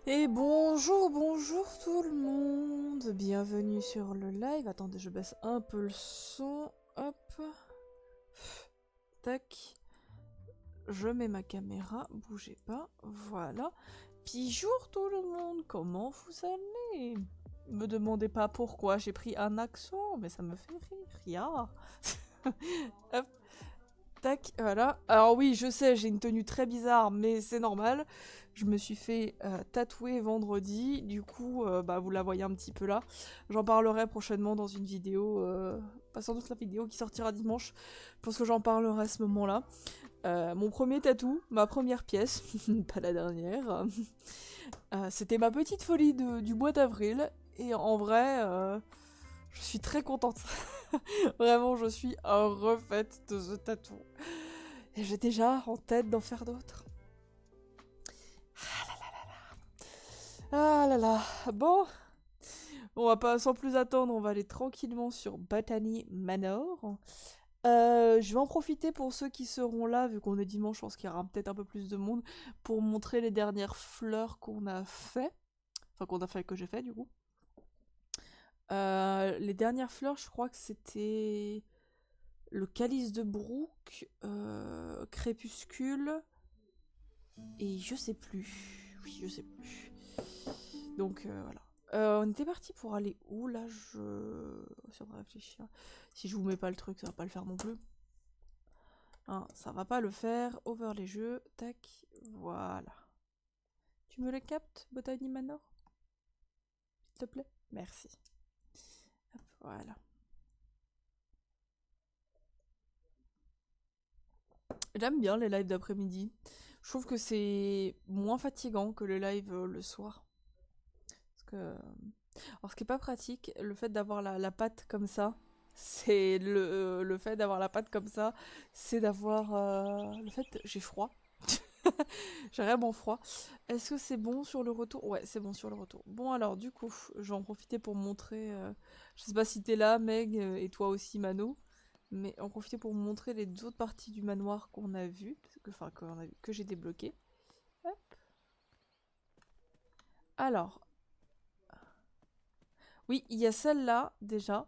Et bonjour, bonjour tout le monde. Bienvenue sur le live. Attendez, je baisse un peu le son. Hop. Tac. Je mets ma caméra. Bougez pas. Voilà. Bonjour tout le monde. Comment vous allez? Me demandez pas pourquoi j'ai pris un accent, mais ça me fait rire. Ya. Hop. Tac, voilà. Alors oui, je sais, j'ai une tenue très bizarre, mais c'est normal. Je me suis fait tatouer vendredi, du coup, bah, vous la voyez un petit peu là. J'en parlerai prochainement dans une vidéo, pas sans doute la vidéo qui sortira dimanche. Je pense que j'en parlerai à ce moment-là. Mon premier tatou, ma première pièce, pas la dernière. C'était ma petite folie du mois d'avril, et en vrai, je suis très contente. Vraiment, je suis refaite de ce tatou. Et j'ai déjà en tête d'en faire d'autres. Ah là là. Bon, on va pas sans plus attendre, on va aller tranquillement sur Botany Manor. Je vais en profiter pour ceux qui seront là, vu qu'on est dimanche, je pense qu'il y aura peut-être un peu plus de monde, pour montrer les dernières fleurs qu'on a fait. Enfin, qu'on a fait, que j'ai fait du coup. Les dernières fleurs, je crois que c'était le calice de Brooke, crépuscule, et je sais plus. Oui, je sais plus. Donc voilà. On était parti pour aller où là? Si on va réfléchir. Si je vous mets pas le truc, ça va pas le faire non plus. Hein, ça va pas le faire. Over les jeux. Tac. Voilà. Tu me le captes, Botany Manor? S'il te plaît? Merci. Hop, voilà. J'aime bien les lives d'après-midi. Je trouve que c'est moins fatigant que le live le soir. Parce que alors, ce qui est pas pratique, le fait d'avoir la patte comme ça, c'est le fait d'avoir la patte comme ça, c'est d'avoir le fait j'ai froid. J'ai vraiment froid. Est-ce que c'est bon sur le retour? Ouais, c'est bon sur le retour. Bon alors du coup, je vais en profiter pour montrer. Je sais pas si t'es là, Meg, et toi aussi, Mano, mais en profiter pour montrer les deux autres parties du manoir qu'on a vu, enfin qu'on a vu, que j'ai débloqué. Hop. Alors, oui, il y a celle-là déjà.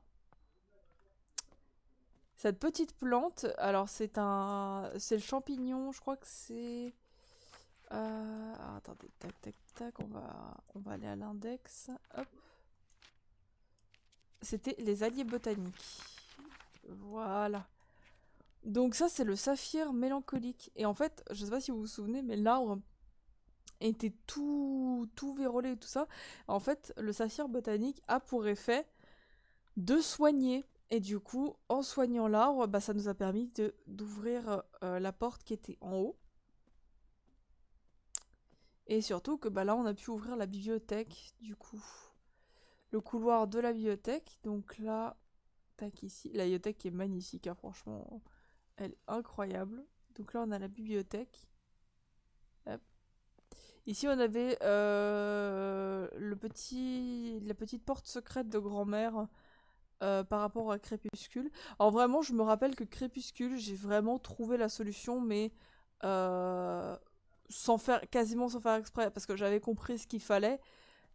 Cette petite plante, alors c'est le champignon, je crois que c'est, attendez, tac, tac, tac, on va aller à l'index, hop. C'était les alliés botaniques. Voilà. Donc ça, c'est le saphir mélancolique. Et en fait, je sais pas si vous vous souvenez, mais l'arbre était tout vérolé et tout ça. En fait, le saphir botanique a pour effet de soigner. Et du coup, en soignant l'arbre, bah, ça nous a permis d'ouvrir la porte qui était en haut. Et surtout que bah, là, on a pu ouvrir la bibliothèque, du coup. Le couloir de la bibliothèque. Donc là, tac, ici. La bibliothèque est magnifique, hein, franchement. Elle est incroyable. Donc là, on a la bibliothèque. Hop. Ici, on avait la petite porte secrète de grand-mère par rapport à Crépuscule. Alors vraiment, je me rappelle que Crépuscule, j'ai vraiment trouvé la solution, mais euh, quasiment sans faire exprès, parce que j'avais compris ce qu'il fallait,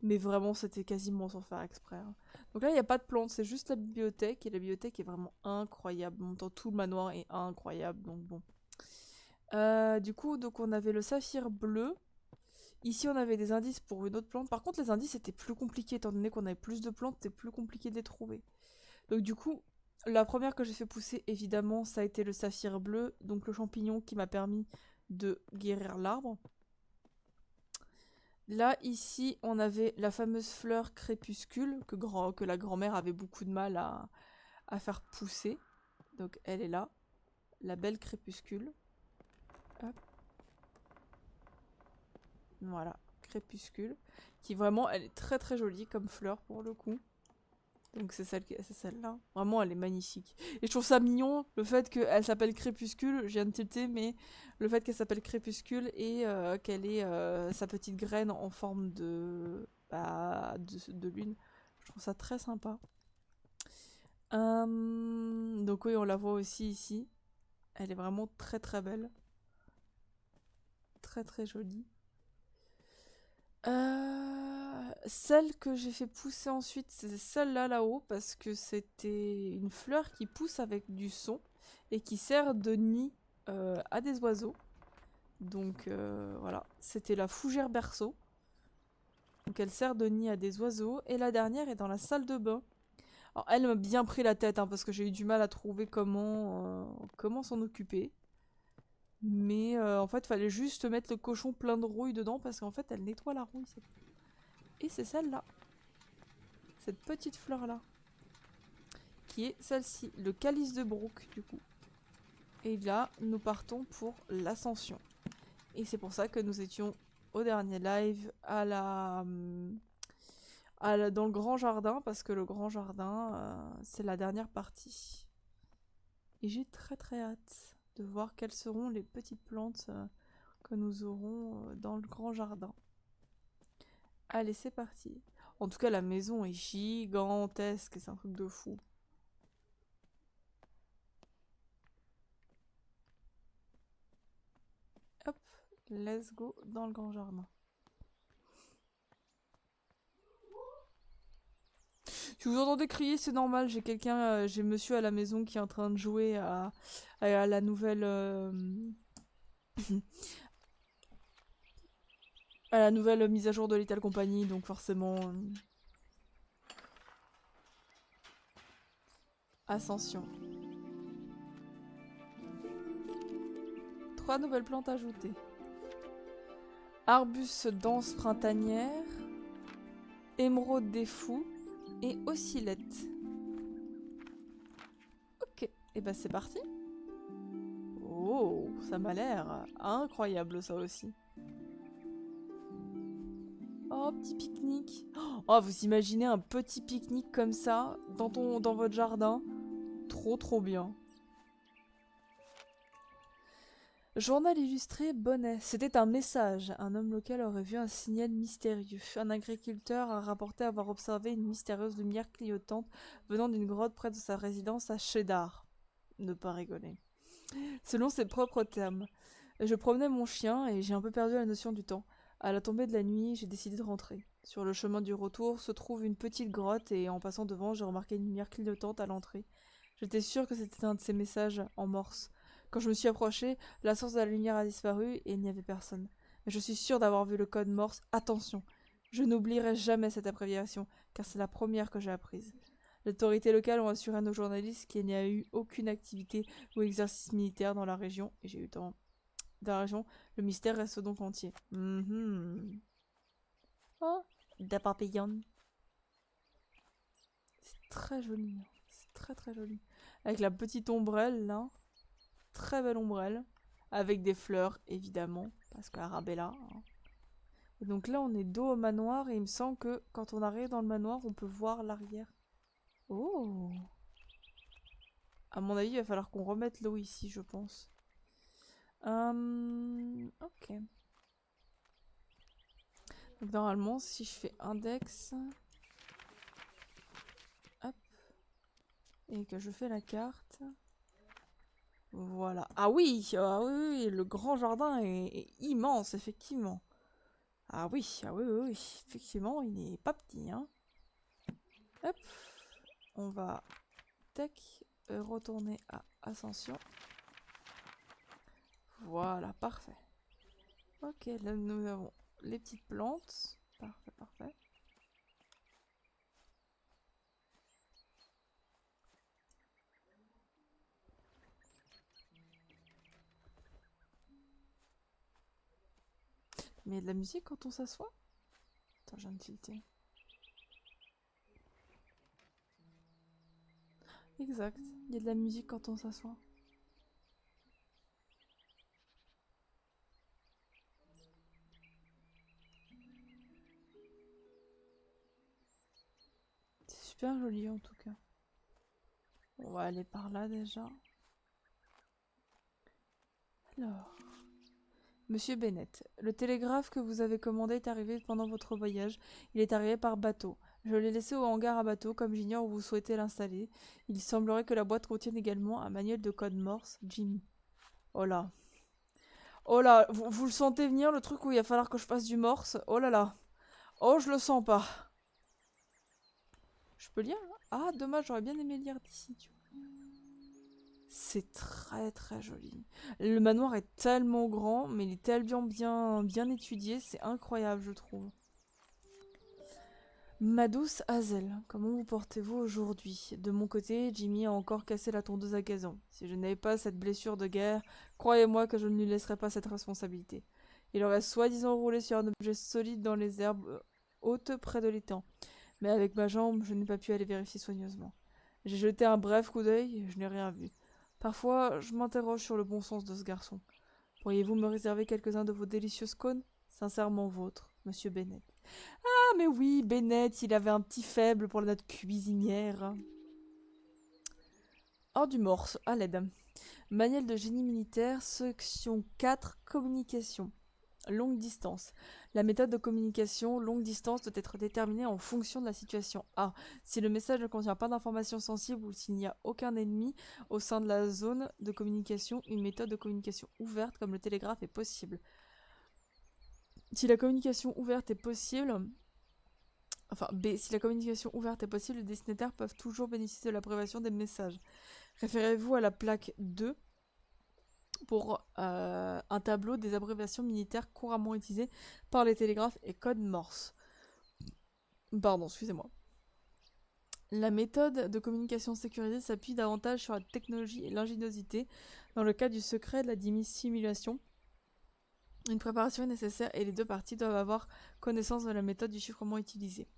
mais vraiment, c'était quasiment sans faire exprès, hein. Donc là, il n'y a pas de plante, c'est juste la bibliothèque, et la bibliothèque est vraiment incroyable. En même temps, tout le manoir est incroyable, donc bon. Du coup, donc on avait le saphir bleu. Ici, on avait des indices pour une autre plante. Par contre, les indices étaient plus compliqués, étant donné qu'on avait plus de plantes, c'était plus compliqué de les trouver. Donc du coup, la première que j'ai fait pousser, évidemment, ça a été le saphir bleu, donc le champignon qui m'a permis de guérir l'arbre. Là, ici, on avait la fameuse fleur crépuscule que la grand-mère avait beaucoup de mal à faire pousser. Donc elle est là, la belle crépuscule. Hop, voilà, crépuscule. Qui vraiment, elle est très très jolie comme fleur pour le coup. Donc c'est celle-là. Vraiment, elle est magnifique. Et je trouve ça mignon, le fait qu'elle s'appelle Crépuscule, je viens de tilter, mais le fait qu'elle s'appelle Crépuscule et qu'elle ait sa petite graine en forme de lune. Je trouve ça très sympa. Donc oui, on la voit aussi ici. Elle est vraiment très très belle. Très très jolie. Celle que j'ai fait pousser ensuite, c'est celle-là là-haut, parce que c'était une fleur qui pousse avec du son et qui sert de nid à des oiseaux. Donc voilà, c'était la fougère berceau. Donc elle sert de nid à des oiseaux. Et la dernière est dans la salle de bain. Alors elle m'a bien pris la tête, hein, parce que j'ai eu du mal à trouver comment s'en occuper. Mais en fait, il fallait juste mettre le cochon plein de rouille dedans, parce qu'en fait, elle nettoie la rouille. Et c'est celle-là. Cette petite fleur-là. Qui est celle-ci, le calice de Brooke, du coup. Et là, nous partons pour l'ascension. Et c'est pour ça que nous étions au dernier live dans le grand jardin, parce que le grand jardin, c'est la dernière partie. Et j'ai très très hâte de voir quelles seront les petites plantes que nous aurons dans le grand jardin. Allez, c'est parti. En tout cas, la maison est gigantesque, c'est un truc de fou. Hop, let's go dans le grand jardin. Si vous entendez crier, c'est normal. J'ai monsieur à la maison qui est en train de jouer à la nouvelle, à la nouvelle mise à jour de Lethal Company, donc forcément, ascension. 3 nouvelles plantes ajoutées. Arbus dense printanière, émeraude des fous et oscillette. Ok, et bah c'est parti. Oh, ça m'a l'air incroyable ça aussi. Oh, petit pique-nique. Oh, vous imaginez un petit pique-nique comme ça dans votre jardin? Trop trop bien. Journal illustré Bonnet. C'était un message. Un homme local aurait vu un signal mystérieux. Un agriculteur a rapporté avoir observé une mystérieuse lumière clignotante venant d'une grotte près de sa résidence à Cheddar. Ne pas rigoler. Selon ses propres termes. Je promenais mon chien et j'ai un peu perdu la notion du temps. À la tombée de la nuit, j'ai décidé de rentrer. Sur le chemin du retour se trouve une petite grotte et en passant devant, j'ai remarqué une lumière clignotante à l'entrée. J'étais sûre que c'était un de ces messages en morse. Quand je me suis approchée, la source de la lumière a disparu et il n'y avait personne. Mais je suis sûre d'avoir vu le code morse. Attention, je n'oublierai jamais cette abréviation, car c'est la première que j'ai apprise. Les autorités locales ont assuré à nos journalistes qu'il n'y a eu aucune activité ou exercice militaire dans la région, et j'ai eu dans la région, le mystère reste donc entier. Oh, des papillons. C'est très joli, hein. C'est très très joli. Avec la petite ombrelle là, très belle ombrelle, avec des fleurs évidemment, parce que Arabella. Hein. Et donc là on est dos au manoir et il me semble que quand on arrive dans le manoir on peut voir l'arrière. Oh. À mon avis il va falloir qu'on remette l'eau ici je pense. Ok. Donc normalement si je fais index, hop, et que je fais la carte, voilà. Ah oui, le grand jardin est immense effectivement. Ah oui, effectivement il n'est pas petit hein. Hop, on va tac, retourner à Ascension. Voilà, parfait. Ok, là nous avons les petites plantes. Parfait, parfait. Mais il y a de la musique quand on s'assoit? Attends, je viens de tilter. Exact, il y a de la musique quand on s'assoit. C'est super joli en tout cas. On va aller par là déjà. Alors, Monsieur Bennett, le télégraphe que vous avez commandé est arrivé pendant votre voyage. Il est arrivé par bateau. Je l'ai laissé au hangar à bateau, comme j'ignore où vous souhaitez l'installer. Il semblerait que la boîte contienne également un manuel de code Morse, Jimmy. Oh là. Oh là, vous le sentez venir le truc où il va falloir que je fasse du Morse? Oh là là. Oh, je le sens pas. Je peux lire? Ah, dommage, j'aurais bien aimé lire d'ici, tu vois. C'est très très joli. Le manoir est tellement grand, mais il est tellement bien étudié, c'est incroyable, je trouve. Ma douce Hazel, comment vous portez-vous aujourd'hui? De mon côté, Jimmy a encore cassé la tondeuse à gazon. Si je n'avais pas cette blessure de guerre, croyez-moi que je ne lui laisserais pas cette responsabilité. Il aurait soi-disant roulé sur un objet solide dans les herbes hautes près de l'étang. Mais avec ma jambe, je n'ai pas pu aller vérifier soigneusement. J'ai jeté un bref coup d'œil et je n'ai rien vu. Parfois, je m'interroge sur le bon sens de ce garçon. Pourriez-vous me réserver quelques-uns de vos délicieux scones? Sincèrement vôtre, Monsieur Bennett. Ah, mais oui, Bennett, il avait un petit faible pour notre cuisinière. Hors du morse, à l'aide. Manuel de génie militaire, section 4, communication. Longue distance. La méthode de communication longue distance doit être déterminée en fonction de la situation A. Si le message ne contient pas d'informations sensibles ou s'il n'y a aucun ennemi au sein de la zone de communication, une méthode de communication ouverte comme le télégraphe est possible. Si la communication ouverte est possible, Enfin, B. Si la communication ouverte est possible, les destinataires peuvent toujours bénéficier de l'abréviation des messages. Référez-vous à la plaque 2 pour un tableau des abréviations militaires couramment utilisées par les télégraphes et codes Morse. Pardon, excusez-moi. La méthode de communication sécurisée s'appuie davantage sur la technologie et l'ingéniosité. Dans le cas du secret de la dissimulation, une préparation est nécessaire et les deux parties doivent avoir connaissance de la méthode du chiffrement utilisée.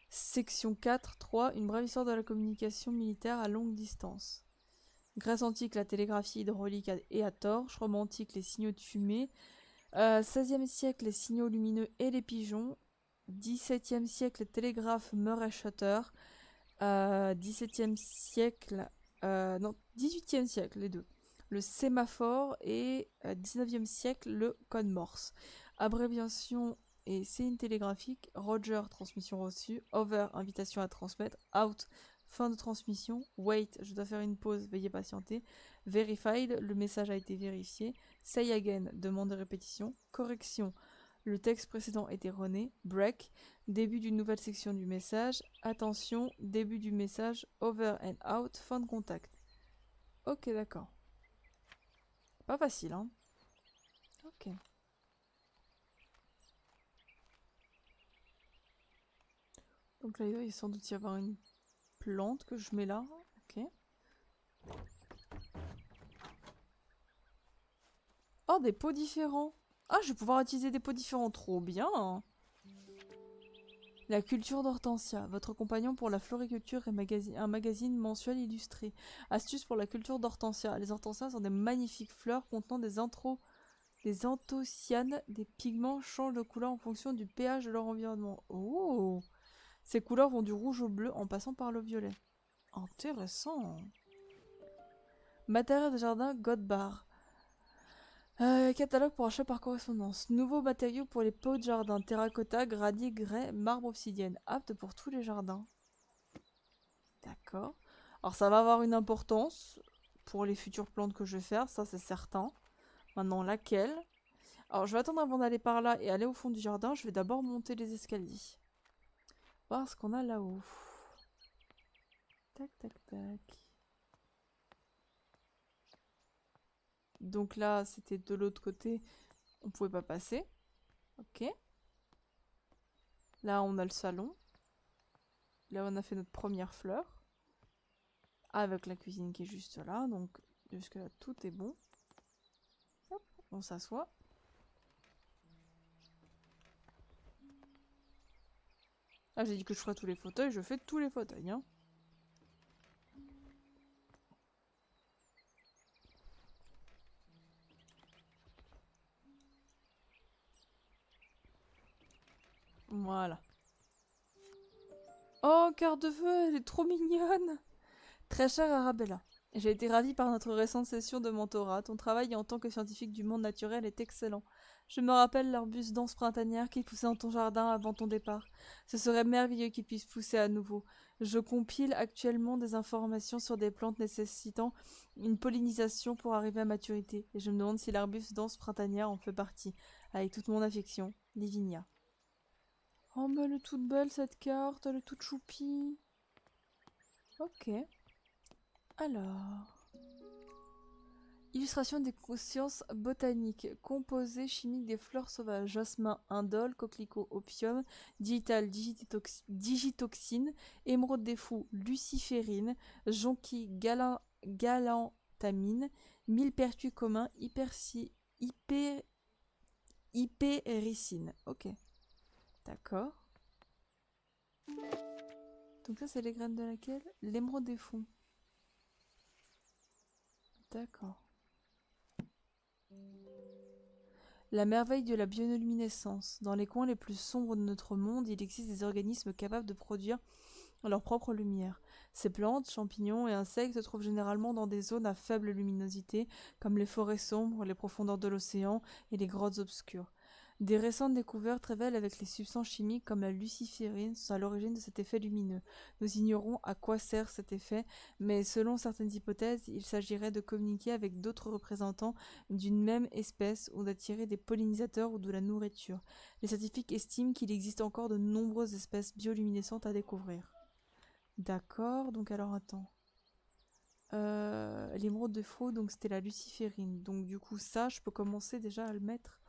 Section 4, 3. Une brève histoire de la communication militaire à longue distance. Grèce antique, la télégraphie hydraulique et à torche. Rome antique, les signaux de fumée. 16e siècle, les signaux lumineux et les pigeons. 17e siècle, le télégraphe Murray-Shutter. 17e siècle, non, 18e siècle, les deux. Le sémaphore et 19e siècle, le code Morse. Abréviation et signe télégraphique, Roger, transmission reçue, over, invitation à transmettre, out, fin de transmission, wait, je dois faire une pause, veuillez patienter, verified, le message a été vérifié, say again, demande de répétition, correction, le texte précédent est erroné, break, début d'une nouvelle section du message, attention, début du message, over and out, fin de contact. Ok, d'accord. Pas facile, hein. Ok. Donc là, il doit sans doute y avoir une plante que je mets là. Ok. Oh, des pots différents. Ah, je vais pouvoir utiliser des pots différents. Trop bien. La culture d'Hortensia. Votre compagnon pour la floriculture et un magazine mensuel illustré. Astuces pour la culture d'Hortensia. Les hortensias sont des magnifiques fleurs contenant des anthocyanes. Des pigments changent de couleur en fonction du pH de leur environnement. Oh! Ces couleurs vont du rouge au bleu en passant par le violet. Intéressant. Matériaux de jardin Godbar. Catalogue pour achat par correspondance. Nouveaux matériaux pour les pots de jardin. Terracotta, granit, grès, marbre, obsidienne. Apte pour tous les jardins. D'accord. Alors ça va avoir une importance pour les futures plantes que je vais faire, ça c'est certain. Maintenant laquelle? Alors je vais attendre avant d'aller par là et aller au fond du jardin. Je vais d'abord monter les escaliers. Voir ce qu'on a là-haut. Tac, tac, tac. Donc là, c'était de l'autre côté. On pouvait pas passer. Ok. Là, on a le salon. Là, on a fait notre première fleur. Avec la cuisine qui est juste là. Donc, jusque là, tout est bon. Hop, on s'assoit. Ah, j'ai dit que je ferais tous les fauteuils. Je fais tous les fauteuils, hein. Voilà. Oh, cœur de feu, elle est trop mignonne. Très chère Arabella, j'ai été ravie par notre récente session de mentorat. Ton travail en tant que scientifique du monde naturel est excellent. Je me rappelle l'arbuste dense printanière qui poussait dans ton jardin avant ton départ. Ce serait merveilleux qu'il puisse pousser à nouveau. Je compile actuellement des informations sur des plantes nécessitant une pollinisation pour arriver à maturité, et je me demande si l'arbuste dense printanière en fait partie. Avec toute mon affection, Livinia. Oh, mais elle est toute belle cette carte, elle est toute choupie. Ok. Alors. Illustration des sciences botaniques. Composés chimiques des fleurs sauvages. Jasmin, indole, coquelicot, opium, digital, digitoxine, émeraude des fous, luciférine, jonquille, galantamine, millepertuis communs, hypericine. Ok, d'accord. Donc ça, c'est les graines de laquelle? L'émeraude des fous. D'accord. La merveille de la bioluminescence. Dans les coins les plus sombres de notre monde, il existe des organismes capables de produire leur propre lumière. Ces plantes, champignons et insectes se trouvent généralement dans des zones à faible luminosité, comme les forêts sombres, les profondeurs de l'océan et les grottes obscures. Des récentes découvertes révèlent avec les substances chimiques comme la luciférine sont à l'origine de cet effet lumineux. Nous ignorons à quoi sert cet effet, mais selon certaines hypothèses, il s'agirait de communiquer avec d'autres représentants d'une même espèce ou d'attirer des pollinisateurs ou de la nourriture. Les scientifiques estiment qu'il existe encore de nombreuses espèces bioluminescentes à découvrir. D'accord, donc alors attends. L'émeraude de faux, donc c'était la luciférine. Donc du coup ça, je peux commencer déjà à le mettre.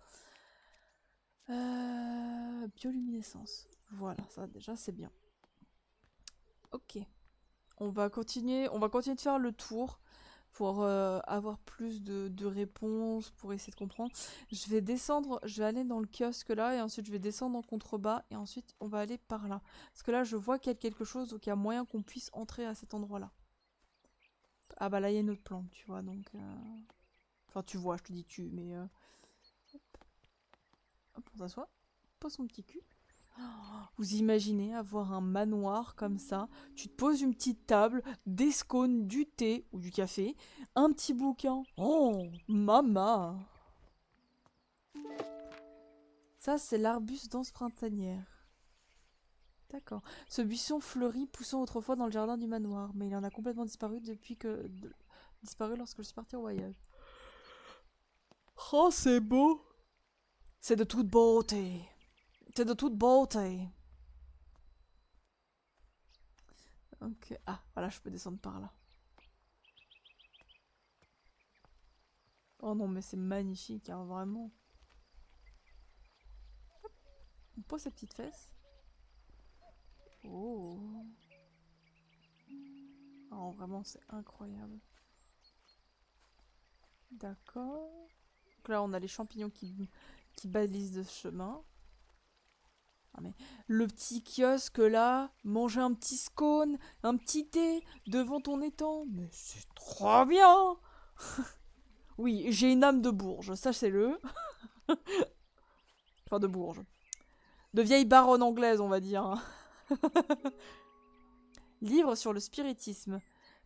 Bioluminescence. Voilà, ça déjà c'est bien. Ok. On va continuer de faire le tour pour avoir plus de réponses, pour essayer de comprendre. Je vais descendre, je vais aller dans le kiosque là, et ensuite je vais descendre en contrebas, et ensuite on va aller par là. Parce que là je vois qu'il y a quelque chose, donc il y a moyen qu'on puisse entrer à cet endroit-là. Ah bah là il y a une autre plante, tu vois, donc... Enfin tu vois, je te dis tu, mais... Hop, on s'assoit, pose son petit cul. Vous imaginez avoir un manoir comme ça, tu te poses une petite table, des scones, du thé ou du café, un petit bouquin. Oh, maman. Ça, c'est l'arbuste danse printanière. D'accord. Ce buisson fleuri poussant autrefois dans le jardin du manoir, mais il en a complètement disparu disparu lorsque je suis partie au voyage. Oh, c'est beau. C'est de toute beauté. C'est de toute beauté. Ok. Ah, voilà, je peux descendre par là. Oh non, mais c'est magnifique, hein, vraiment. On pose ses petites fesses. Oh. Oh, vraiment, c'est incroyable. D'accord. Donc là, on a les champignons qui balisent le chemin. Ah, mais le petit kiosque là, manger un petit scone, un petit thé devant ton étang. Mais c'est trop bien! Oui, j'ai une âme de Bourges, sachez-le. Enfin, de Bourges. De vieille baronne anglaise, on va dire, hein. Livre sur le spiritisme.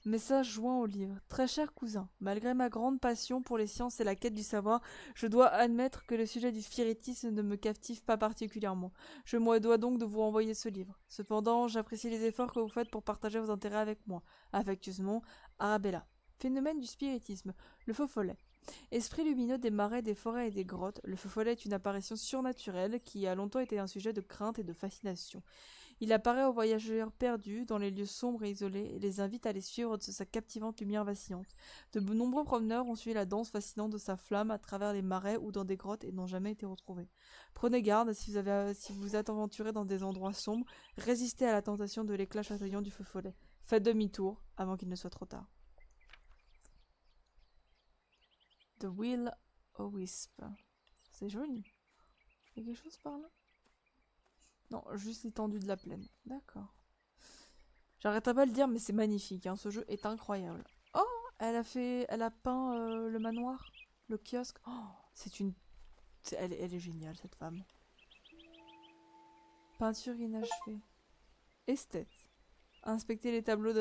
Message joint au livre. Très cher cousin, malgré ma grande passion pour les sciences et la quête du savoir, je dois admettre que le sujet du spiritisme ne me captive pas particulièrement. Je me dois donc de vous renvoyer ce livre. Cependant, j'apprécie les efforts que vous faites pour partager vos intérêts avec moi. Affectueusement, Arabella. Phénomène du spiritisme. Le faux follet. Esprit lumineux des marais, des forêts et des grottes, le feu follet est une apparition surnaturelle qui a longtemps été un sujet de crainte et de fascination. Il apparaît aux voyageurs perdus dans les lieux sombres et isolés et les invite à les suivre de sa captivante lumière vacillante. De nombreux promeneurs ont suivi la danse fascinante de sa flamme à travers les marais ou dans des grottes et n'ont jamais été retrouvés. Prenez garde si vous êtes aventuré dans des endroits sombres, résistez à la tentation de l'éclat chatoyant du feu follet. Faites demi-tour avant qu'il ne soit trop tard. The Will o Wisp. C'est joli. Il y a quelque chose par là? Non, juste l'étendue de la plaine. D'accord. J'arrêterai pas de le dire, mais c'est magnifique, hein. Ce jeu est incroyable. Oh, elle a peint le manoir, le kiosque. Oh, c'est une, elle est géniale cette femme. Peinture inachevée. Esthète. Inspecter les tableaux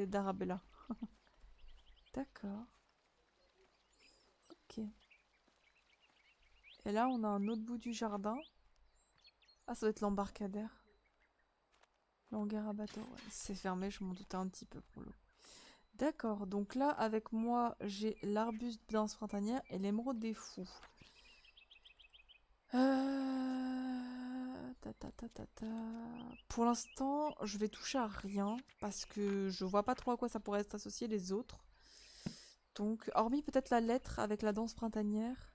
d'Arabella. D'accord. Ok. Et là, on a un autre bout du jardin. Ah, ça doit être l'embarcadère. L'hangar à bateau. Ouais, c'est fermé, je m'en doutais un petit peu pour le coup. D'accord, donc là, avec moi, j'ai l'arbuste danse printanière et l'émeraude des fous. Ta ta, ta, ta, ta. Pour l'instant, je vais toucher à rien parce que je vois pas trop à quoi ça pourrait être associé les autres. Donc, hormis peut-être la lettre avec la danse printanière.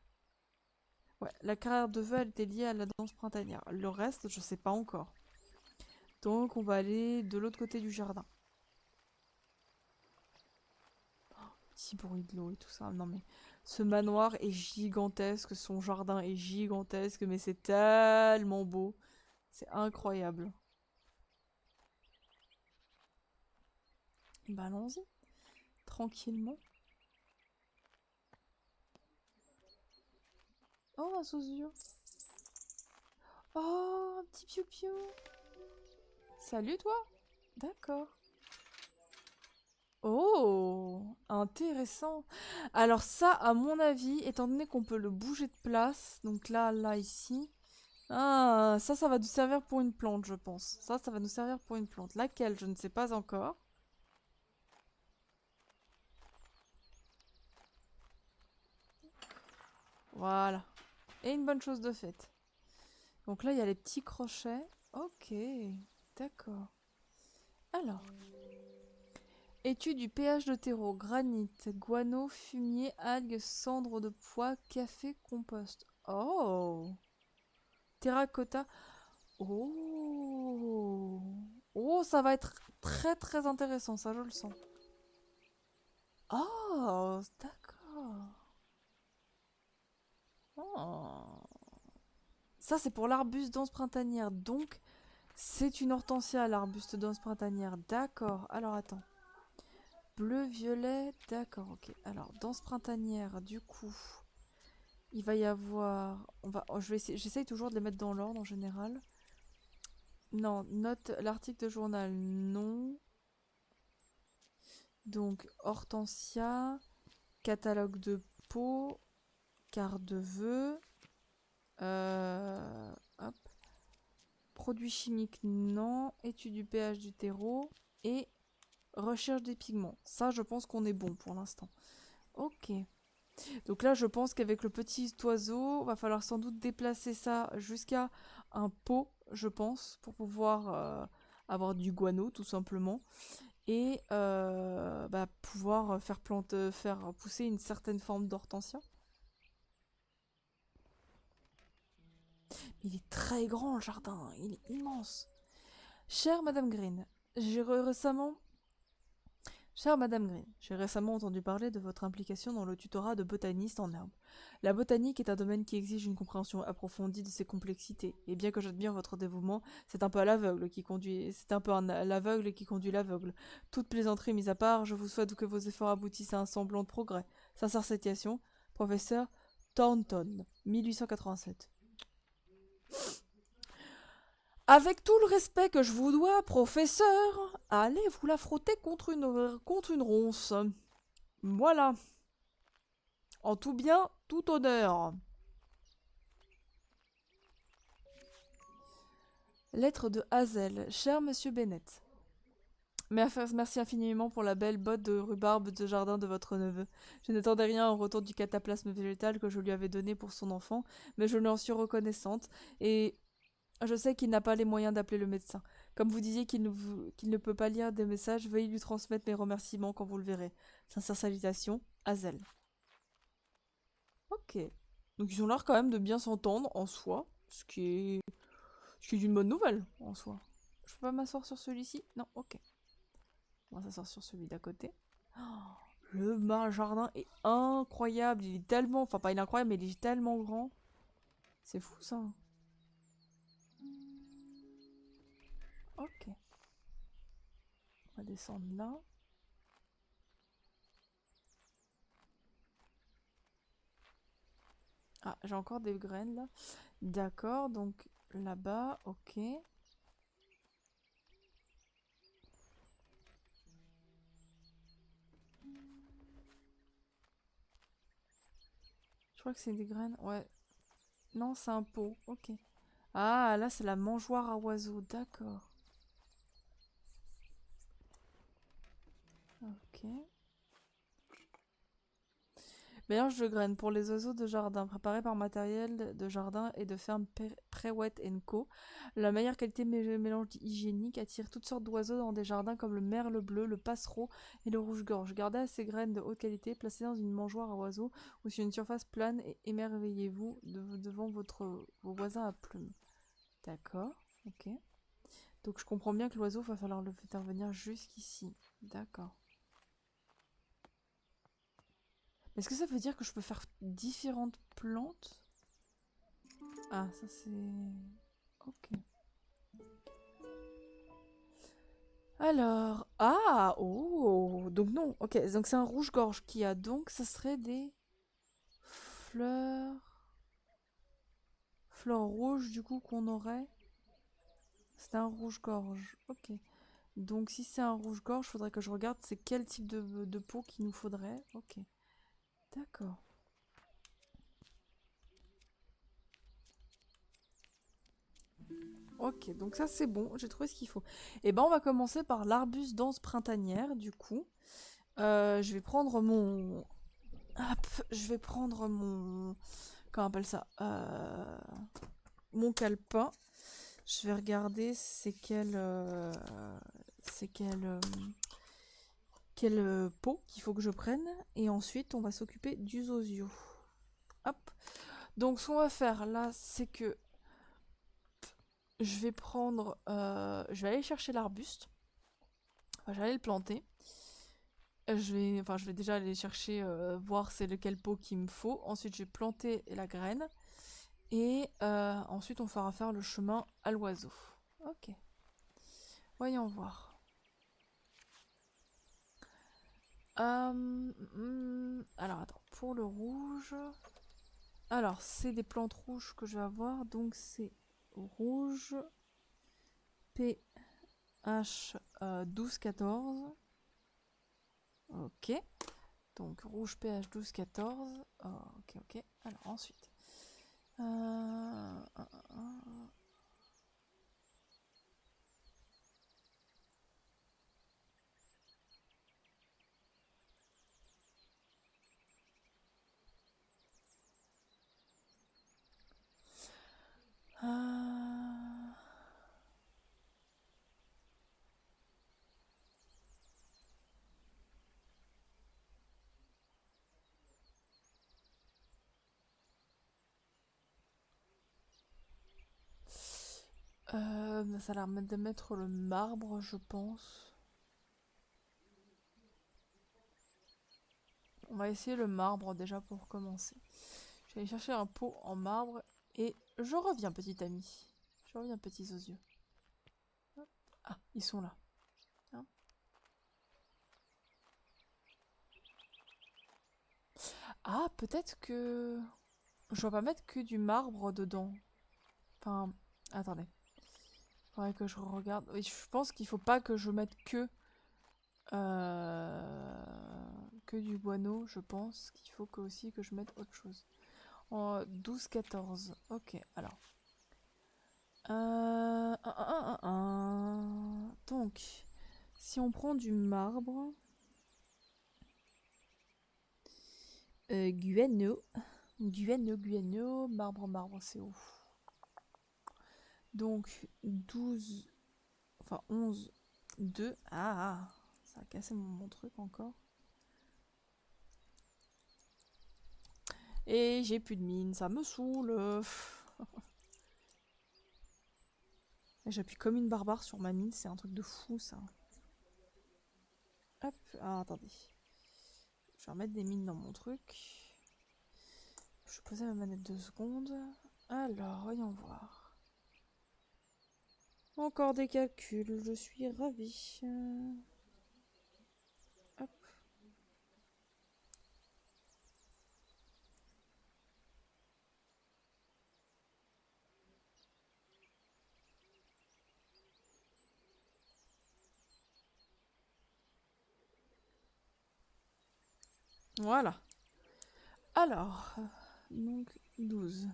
Ouais, la carrière de vœux, elle était liée à la danse printanière. Le reste, je sais pas encore. Donc, on va aller de l'autre côté du jardin. Petit bruit de l'eau et tout ça. Non mais, ce manoir est gigantesque, son jardin est gigantesque, mais c'est tellement beau. C'est incroyable. Bah allons-y, tranquillement. Oh, un sosie. Oh, un petit piou-piou. Salut toi. D'accord. Oh, intéressant. Alors ça, à mon avis, étant donné qu'on peut le bouger de place, donc là, ici. Ah, ça va nous servir pour une plante, je pense. Ça va nous servir pour une plante. Laquelle, je ne sais pas encore. Voilà. Et une bonne chose de faite. Donc là, il y a les petits crochets. Ok, d'accord. Alors, étude du pH de terreau, granit, guano, fumier, algues, cendres de pois, café, compost. Oh, terracotta. Oh, oh, ça va être très très intéressant, ça je le sens. Oh, d'accord. Oh. Ça c'est pour l'arbuste danse printanière, donc c'est une hortensia l'arbuste danse printanière. D'accord. Alors attends. Bleu, violet, d'accord, ok. Alors, danse printanière, du coup, il va y avoir... je vais essayer... J'essaye toujours de les mettre dans l'ordre en général. Non, note l'article de journal, non. Donc, hortensia, catalogue de peau, carte de vœux, hop. Produits chimiques, non. Étude du pH du terreau et recherche des pigments. Ça, je pense qu'on est bon pour l'instant. Ok. Donc là, je pense qu'avec le petit oiseau, va falloir sans doute déplacer ça jusqu'à un pot, je pense, pour pouvoir avoir du guano, tout simplement, et pouvoir faire pousser une certaine forme d'hortensia. Il est très grand, le jardin, il est immense. Chère Madame Green, j'ai récemment Chère Madame Green, j'ai récemment entendu parler de votre implication dans le tutorat de botaniste en herbe. La botanique est un domaine qui exige une compréhension approfondie de ses complexités, et bien que j'admire votre dévouement, c'est un peu l'aveugle qui conduit l'aveugle. Toute plaisanterie mise à part, je vous souhaite que vos efforts aboutissent à un semblant de progrès. Sincère citation, professeur Thornton, 1887. Avec tout le respect que je vous dois, professeur, allez vous la frotter contre une ronce. Voilà. En tout bien, tout honneur. Lettre de Hazel. Cher Monsieur Bennett. Merci infiniment pour la belle botte de rhubarbe de jardin de votre neveu. Je n'attendais rien au retour du cataplasme végétal que je lui avais donné pour son enfant, mais je lui en suis reconnaissante, et je sais qu'il n'a pas les moyens d'appeler le médecin. Comme vous disiez qu'il ne peut pas lire des messages, veuillez lui transmettre mes remerciements quand vous le verrez. Sincère salutation, Hazel. Ok. Donc ils ont l'air quand même de bien s'entendre en soi, ce qui est une bonne nouvelle en soi. Je peux pas m'asseoir sur celui-ci? Non, ok. On va s'asseoir sur celui d'à côté. Oh, le jardin est incroyable. Il est tellement... Enfin, pas il est incroyable, mais il est tellement grand. C'est fou, ça. Ok. On va descendre là. Ah, j'ai encore des graines, là. D'accord, donc là-bas, ok. Je crois que c'est des graines. Ouais. Non, c'est un pot. Ok. Ah, là, c'est la mangeoire à oiseaux. D'accord. Ok. Mélange de graines pour les oiseaux de jardin, préparé par matériel de jardin et de ferme Prewet Co. La meilleure qualité mélange hygiénique attire toutes sortes d'oiseaux dans des jardins comme le merle bleu, le passereau et le rouge-gorge. Gardez ces graines de haute qualité, placez dans une mangeoire à oiseaux ou sur une surface plane et émerveillez-vous devant vos voisins à plumes. D'accord, ok. Donc je comprends bien que l'oiseau, va falloir le faire venir jusqu'ici. D'accord. Est-ce que ça veut dire que je peux faire différentes plantes? Ah, ça c'est... Ok. Alors... Ah, oh. Donc non, ok. Donc c'est un rouge-gorge qui a. Donc ça serait des fleurs... Fleurs rouges du coup qu'on aurait. C'est un rouge-gorge. Ok. Donc si c'est un rouge-gorge, faudrait que je regarde c'est quel type de peau qu'il nous faudrait. Ok. D'accord. Ok, donc ça c'est bon, j'ai trouvé ce qu'il faut. Et ben on va commencer par l'arbuste danse printanière du coup. Je vais prendre mon... Hop, je vais prendre mon... Comment on appelle ça mon calepin. Je vais regarder c'est quel... c'est quelle peau qu'il faut que je prenne. Et ensuite on va s'occuper du zozio. Hop. Donc ce qu'on va faire là, c'est que je vais prendre... je vais aller chercher l'arbuste. Enfin, je vais aller le planter. Je vais déjà aller chercher, voir c'est lequel pot qu'il me faut. Ensuite, je vais planter la graine. Et ensuite, on fera faire le chemin à l'oiseau. Ok. Voyons voir. Alors, attends. Pour le rouge... Alors, c'est des plantes rouges que je vais avoir. Donc, c'est rouge PH 12-14. Ok. Donc, rouge PH 12-14. Oh, ok, ok. Alors, ensuite... Euh, ça a l'air de mettre le marbre, je pense. On va essayer le marbre déjà pour commencer. Je vais aller chercher un pot en marbre et je reviens, petit ami. Je reviens, petits aux yeux. Ah, ils sont là. Hein. Ah, peut-être que... Je vais pas mettre que du marbre dedans. Enfin, attendez. Faudrait que je regarde. Oui, je pense qu'il faut pas que je mette euh, que du guano, je pense qu'il faut que aussi que je mette autre chose. En 12-14. Ok, alors. Donc, si on prend du marbre, guano, marbre, c'est où? Donc, 12, enfin 11, 2. Ah, ça a cassé mon truc encore. Et j'ai plus de mine, ça me saoule. J'appuie comme une barbare sur ma mine, c'est un truc de fou ça. Hop, ah, attendez. Je vais remettre des mines dans mon truc. Je vais poser ma manette 2 secondes. Alors, voyons voir. Encore des calculs, je suis ravie. Hop. Voilà. Alors, donc 12.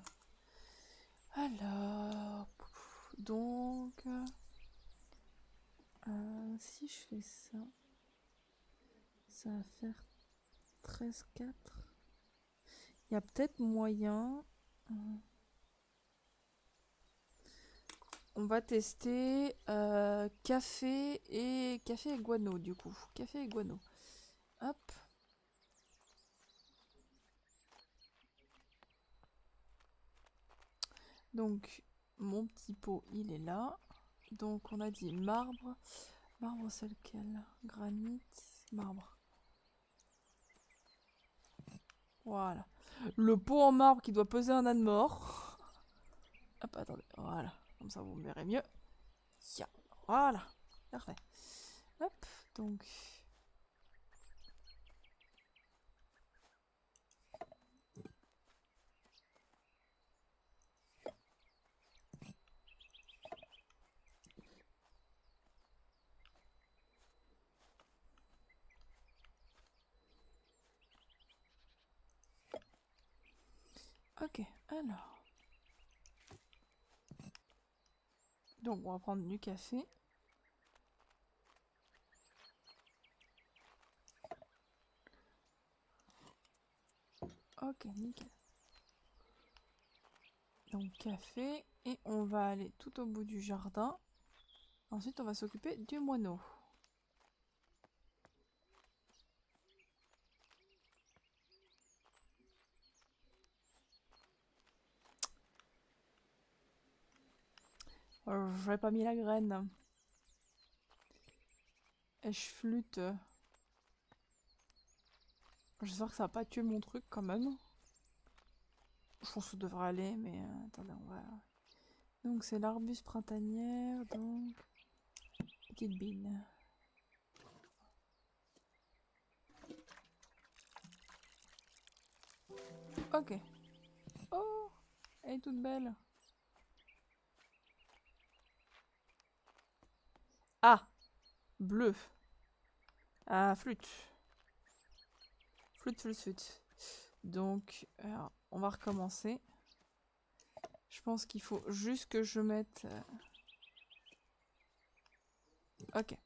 Alors, donc, si je fais ça, ça va faire 13, 4. Il y a peut-être moyen... On va tester café et guano du coup. Café et guano. Hop. Donc mon petit pot il est là. Donc on a dit marbre. Marbre c'est lequel? Granit, marbre. Voilà. Le pot en marbre qui doit peser un âne mort. Hop, attendez. Voilà. Comme ça vous me verrez mieux. Yeah. Voilà. Parfait. Hop. Donc... Ok, alors. Donc on va prendre du café. Ok, nickel. Donc café. Et on va aller tout au bout du jardin. Ensuite on va s'occuper du moineau. J'avais pas mis la graine. Et je flûte. J'espère que ça va pas tuer mon truc quand même. Je pense que ça devrait aller, mais attendez, on va... Donc c'est l'arbuste printanière, donc... Petite bine. Ok. Oh, elle est toute belle. Ah, bleu. Ah, flûte. Flûte, flûte, flûte. Donc, alors, on va recommencer. Je pense qu'il faut juste que je mette... Ok.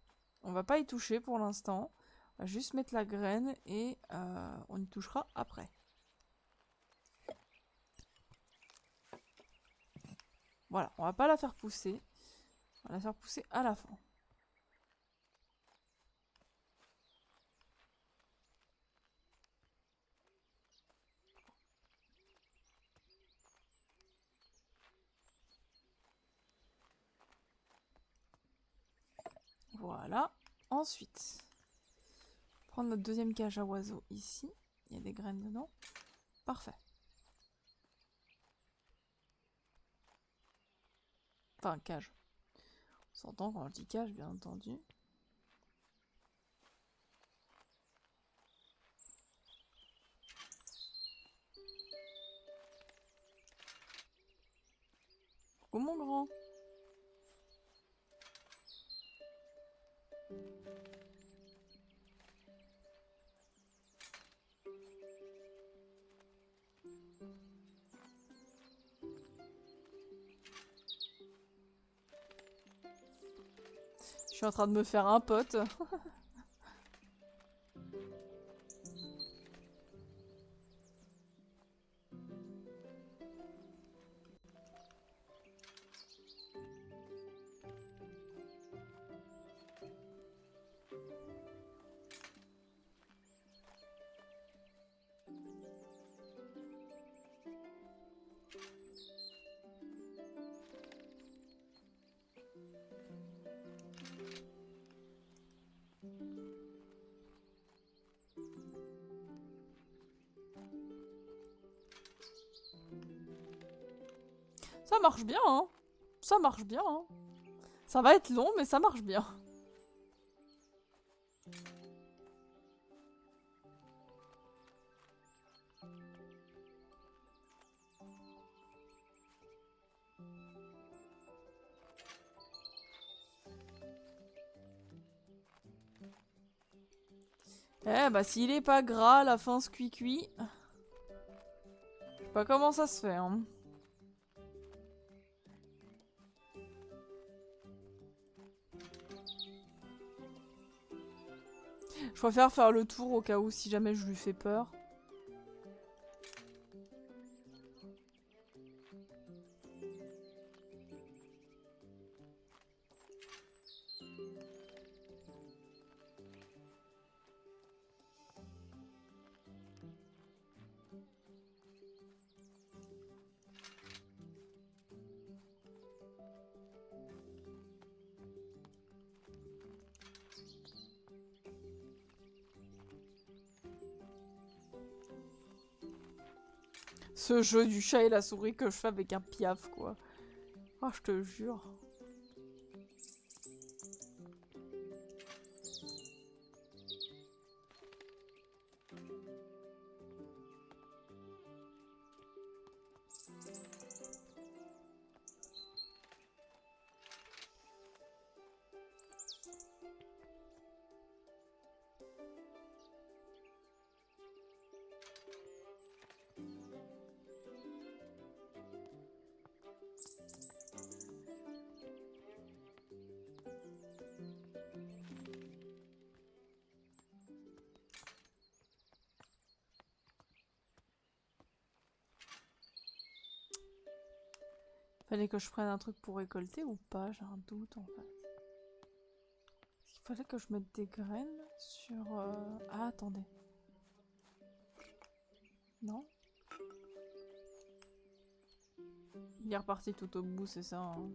On va pas y toucher pour l'instant. On va juste mettre la graine et on y touchera après. Voilà, on va pas la faire pousser. On va la faire pousser à la fin. Voilà. Ensuite, prendre notre deuxième cage à oiseaux ici. Il y a des graines dedans. Parfait. Enfin, cage. On s'entend quand je dis cage, bien entendu. Oh mon grand. Je suis en train de me faire un pote. Ça marche bien, hein. Ça marche bien, hein. Ça va être long, mais ça marche bien. Eh bah s'il est pas gras, la fin se cuit. Je sais pas comment ça se fait, hein. Je préfère faire le tour au cas où si jamais je lui fais peur. Ce jeu du chat et la souris que je fais avec un piaf, quoi. Oh, je te jure. Fallait que je prenne un truc pour récolter ou pas? J'ai un doute en fait. Il fallait que je mette des graines sur... Ah, attendez. Non? Il est reparti tout au bout, c'est ça, hein.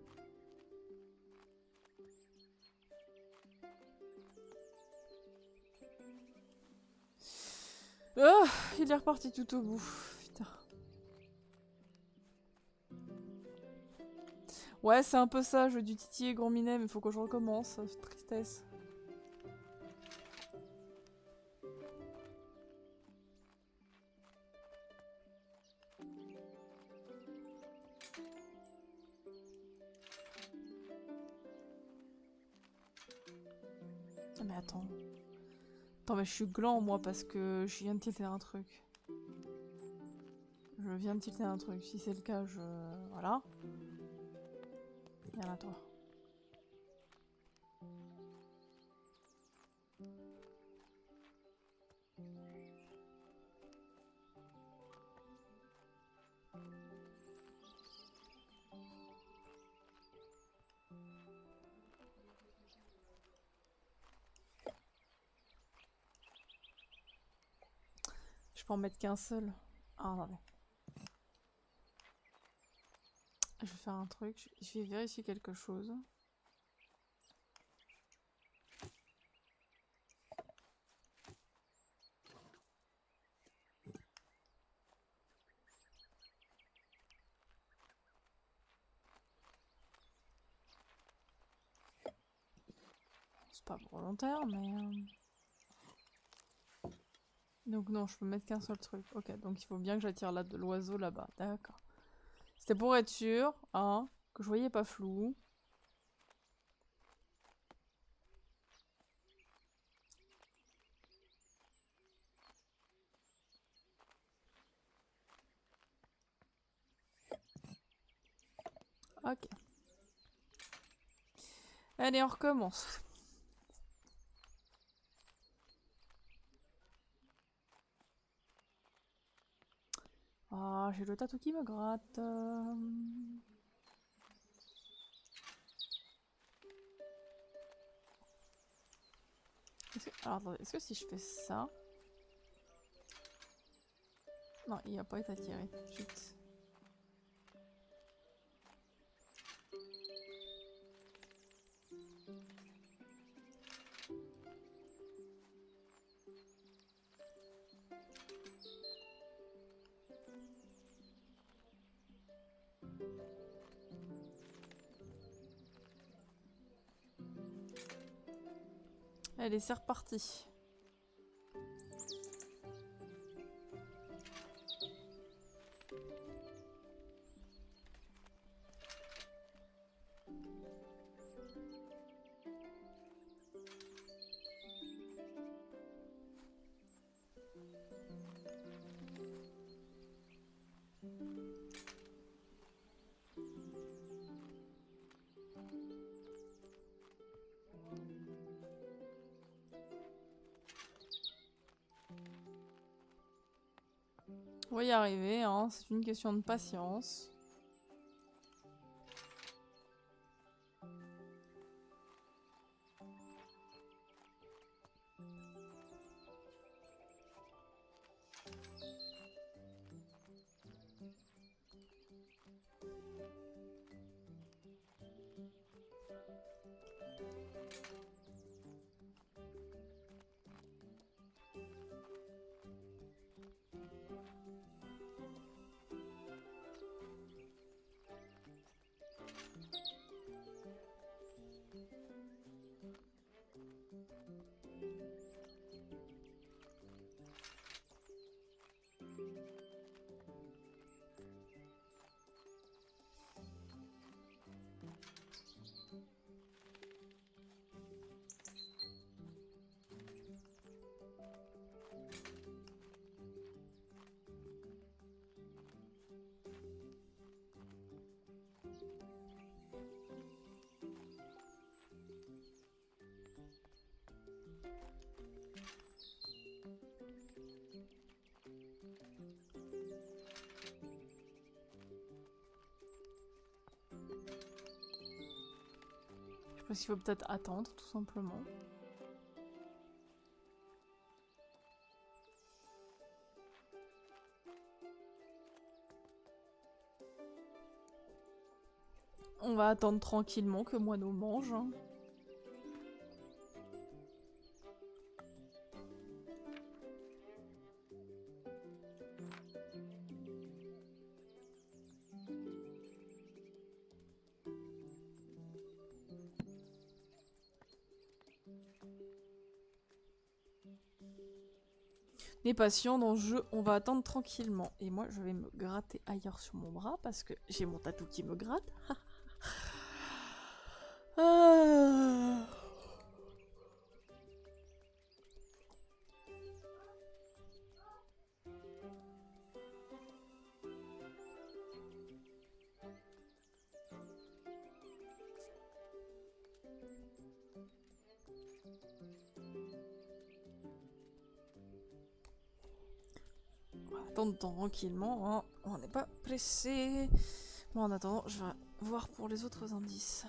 Oh, il est reparti tout au bout. Putain. Ouais, c'est un peu ça, jeu du titiller gros minet, mais faut que je recommence. Tristesse. Ah, mais attends. Attends, mais je suis gland, moi, parce que je viens de tilter un truc. Je viens de tilter un truc. Si c'est le cas, je... Voilà. Viens là, toi. Je peux en mettre qu'un seul. Ah, attendez. Je vais faire un truc. Je vais vérifier quelque chose. C'est pas volontaire, mais... Donc non, je peux mettre qu'un seul truc. Ok, donc il faut bien que j'attire là de l'oiseau là-bas. D'accord. C'était pour être sûr, hein, que je voyais pas flou. Ok. Allez, on recommence. Ah, j'ai le tatou qui me gratte. Alors, attendez, est-ce que si je fais ça... Non, il va pas être attiré. Chut. Allez, c'est reparti. On va y arriver, hein. C'est une question de patience. Parce qu'il faut peut-être attendre, tout simplement. On va attendre tranquillement que Moineau mange. Hein. Les patients dans le jeu, on va attendre tranquillement. Et moi, je vais me gratter ailleurs sur mon bras parce que j'ai mon tatou qui me gratte. Ah. On va attendre tranquillement, hein. On n'est pas pressé. Bon, en attendant, je vais voir pour les autres indices.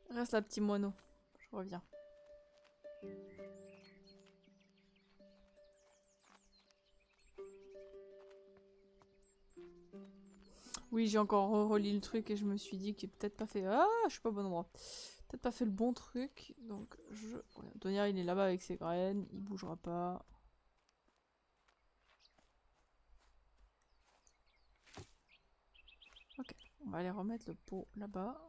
Reste là, petit moineau. Je reviens. Oui, j'ai encore relis le truc et je me suis dit qu'il peut-être pas fait... Ah, je suis pas au bon endroit. Peut-être pas fait le bon truc. Donc, je... Ouais, Donia, il est là-bas avec ses graines. Il bougera pas. Ok, on va aller remettre le pot là-bas.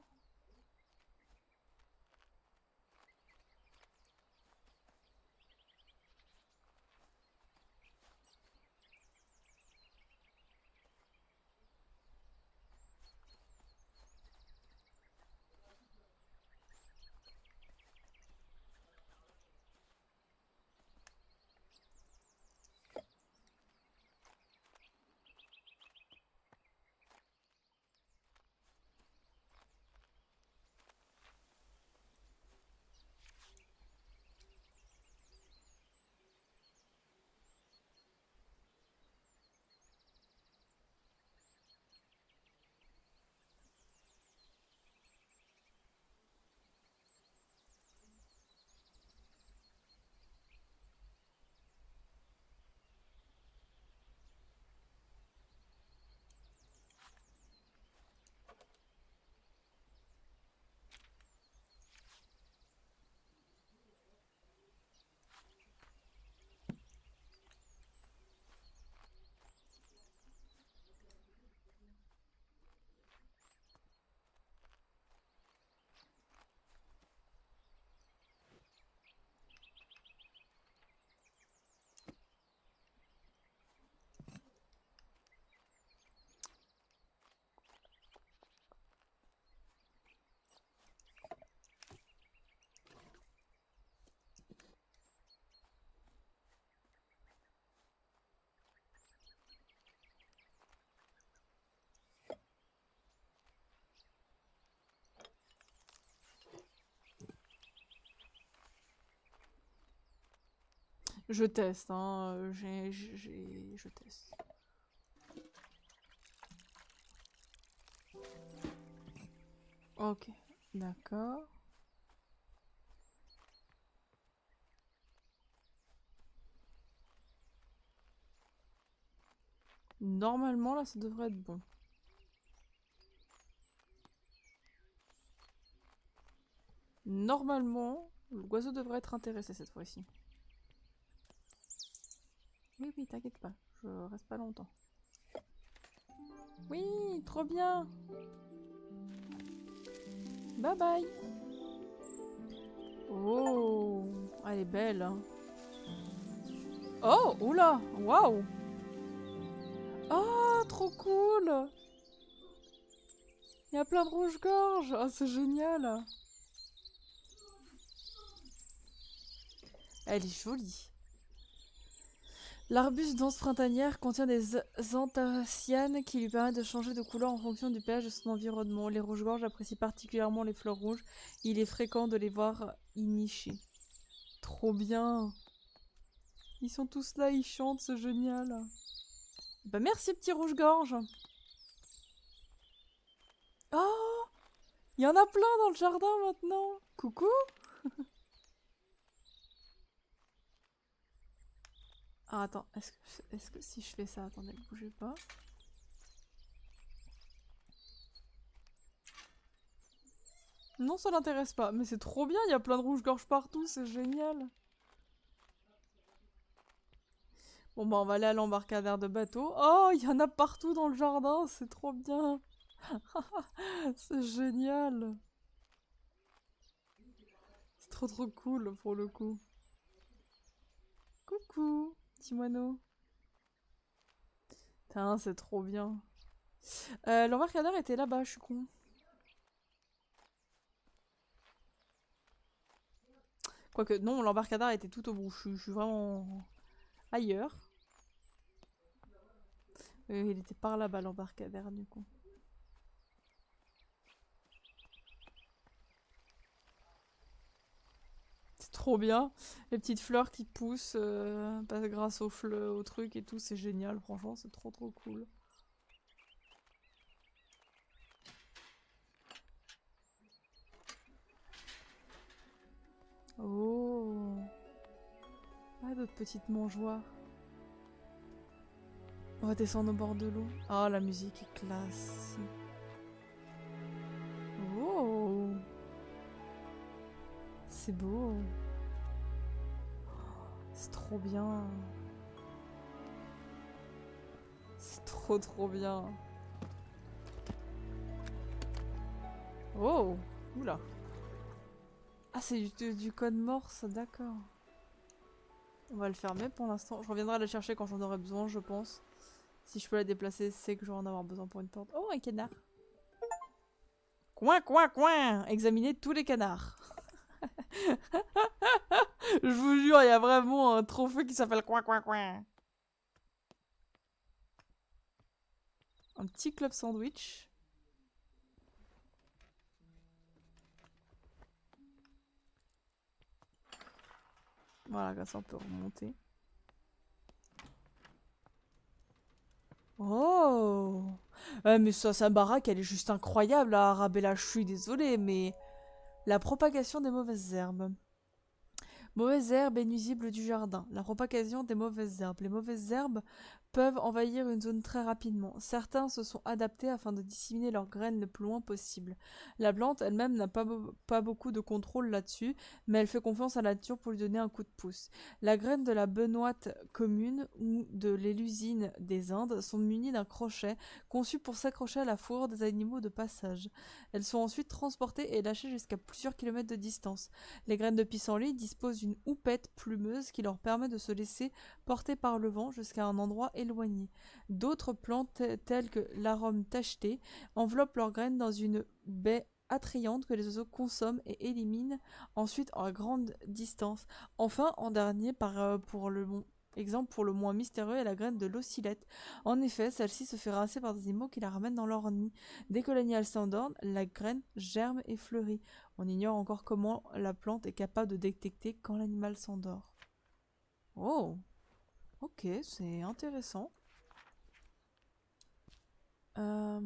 Je teste, hein. Je teste. Ok, d'accord. Normalement, là, ça devrait être bon. Normalement, l'oiseau devrait être intéressé cette fois-ci. Oui, oui, t'inquiète pas, je reste pas longtemps. Oui, trop bien. Bye bye. Oh, elle est belle. Hein. Oh, oula, waouh. Oh, trop cool. Il y a plein de rouge-gorge. Oh, c'est génial. Elle est jolie. L'arbuste dense printanière contient des anthocyanes qui lui permettent de changer de couleur en fonction du pH de son environnement. Les rouges-gorges apprécient particulièrement les fleurs rouges. Il est fréquent de les voir y nicher. Trop bien. Ils sont tous là, ils chantent, c'est génial. Bah merci petit rouge-gorge. Oh, il y en a plein dans le jardin maintenant. Coucou. Ah attends, est-ce que si je fais ça, attendez, bougez pas. Non, ça l'intéresse pas, mais c'est trop bien, il y a plein de rouge-gorge partout, c'est génial. Bon bah on va aller à l'embarcadère de bateau. Oh, il y en a partout dans le jardin, c'est trop bien. C'est génial. C'est trop cool pour le coup. Coucou, petit moineau. Putain, c'est trop bien. L'embarcadère était là-bas, je suis con. Quoique, non, l'embarcadère était tout au bout. Je suis vraiment ailleurs. Il était par là-bas, l'embarcadère, du coup. C'est trop bien. Les petites fleurs qui poussent grâce au truc et tout, c'est génial. Franchement, c'est trop cool. Oh. Ah, d'autres petites mangeoires. On va descendre au bord de l'eau. Ah, la musique est classe. Oh. C'est beau. C'est trop bien. C'est trop bien. Oh. Oula. Ah, c'est du code morse, d'accord. On va le fermer pour l'instant. Je reviendrai la chercher quand j'en aurai besoin, je pense. Si je peux la déplacer, c'est que je vais en avoir besoin pour une porte. Oh, un canard. Coin, coin, coin. Examinez tous les canards. Je vous jure, il y a vraiment un trophée qui s'appelle coin, coin, coin. Un petit club sandwich. Voilà, comme ça on peut remonter. Oh! Mais ça, sa baraque, elle est juste incroyable à Arabella. Je suis désolée, mais la propagation des mauvaises herbes. Mauvaises herbes et nuisibles du jardin. La propagation des mauvaises herbes. Les mauvaises herbes peuvent envahir une zone très rapidement. Certains se sont adaptés afin de disséminer leurs graines le plus loin possible. La plante elle-même n'a pas beaucoup de contrôle là-dessus, mais elle fait confiance à la nature pour lui donner un coup de pouce. La graine de la benoîte commune ou de l'élusine des Indes sont munies d'un crochet conçu pour s'accrocher à la fourrure des animaux de passage. Elles sont ensuite transportées et lâchées jusqu'à plusieurs kilomètres de distance. Les graines de pissenlit disposent d'une houppette plumeuse qui leur permet de se laisser porter par le vent jusqu'à un endroit éloigné. D'autres plantes telles que l'arôme tacheté enveloppent leurs graines dans une baie attrayante que les oiseaux consomment et éliminent ensuite à grande distance. Enfin, en dernier, exemple pour le moins mystérieux est la graine de l'oscillette. En effet, celle-ci se fait rincer par des animaux qui la ramènent dans leur nid. Dès que l'animal s'endort, la graine germe et fleurit. On ignore encore comment la plante est capable de détecter quand l'animal s'endort. Oh, ok, c'est intéressant. Euh...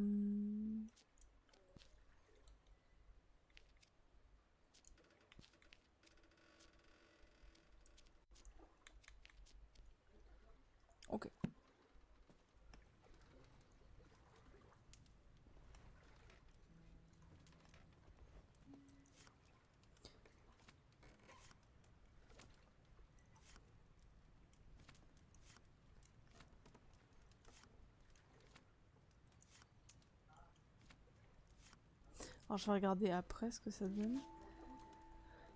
Ok. Alors je vais regarder après ce que ça donne.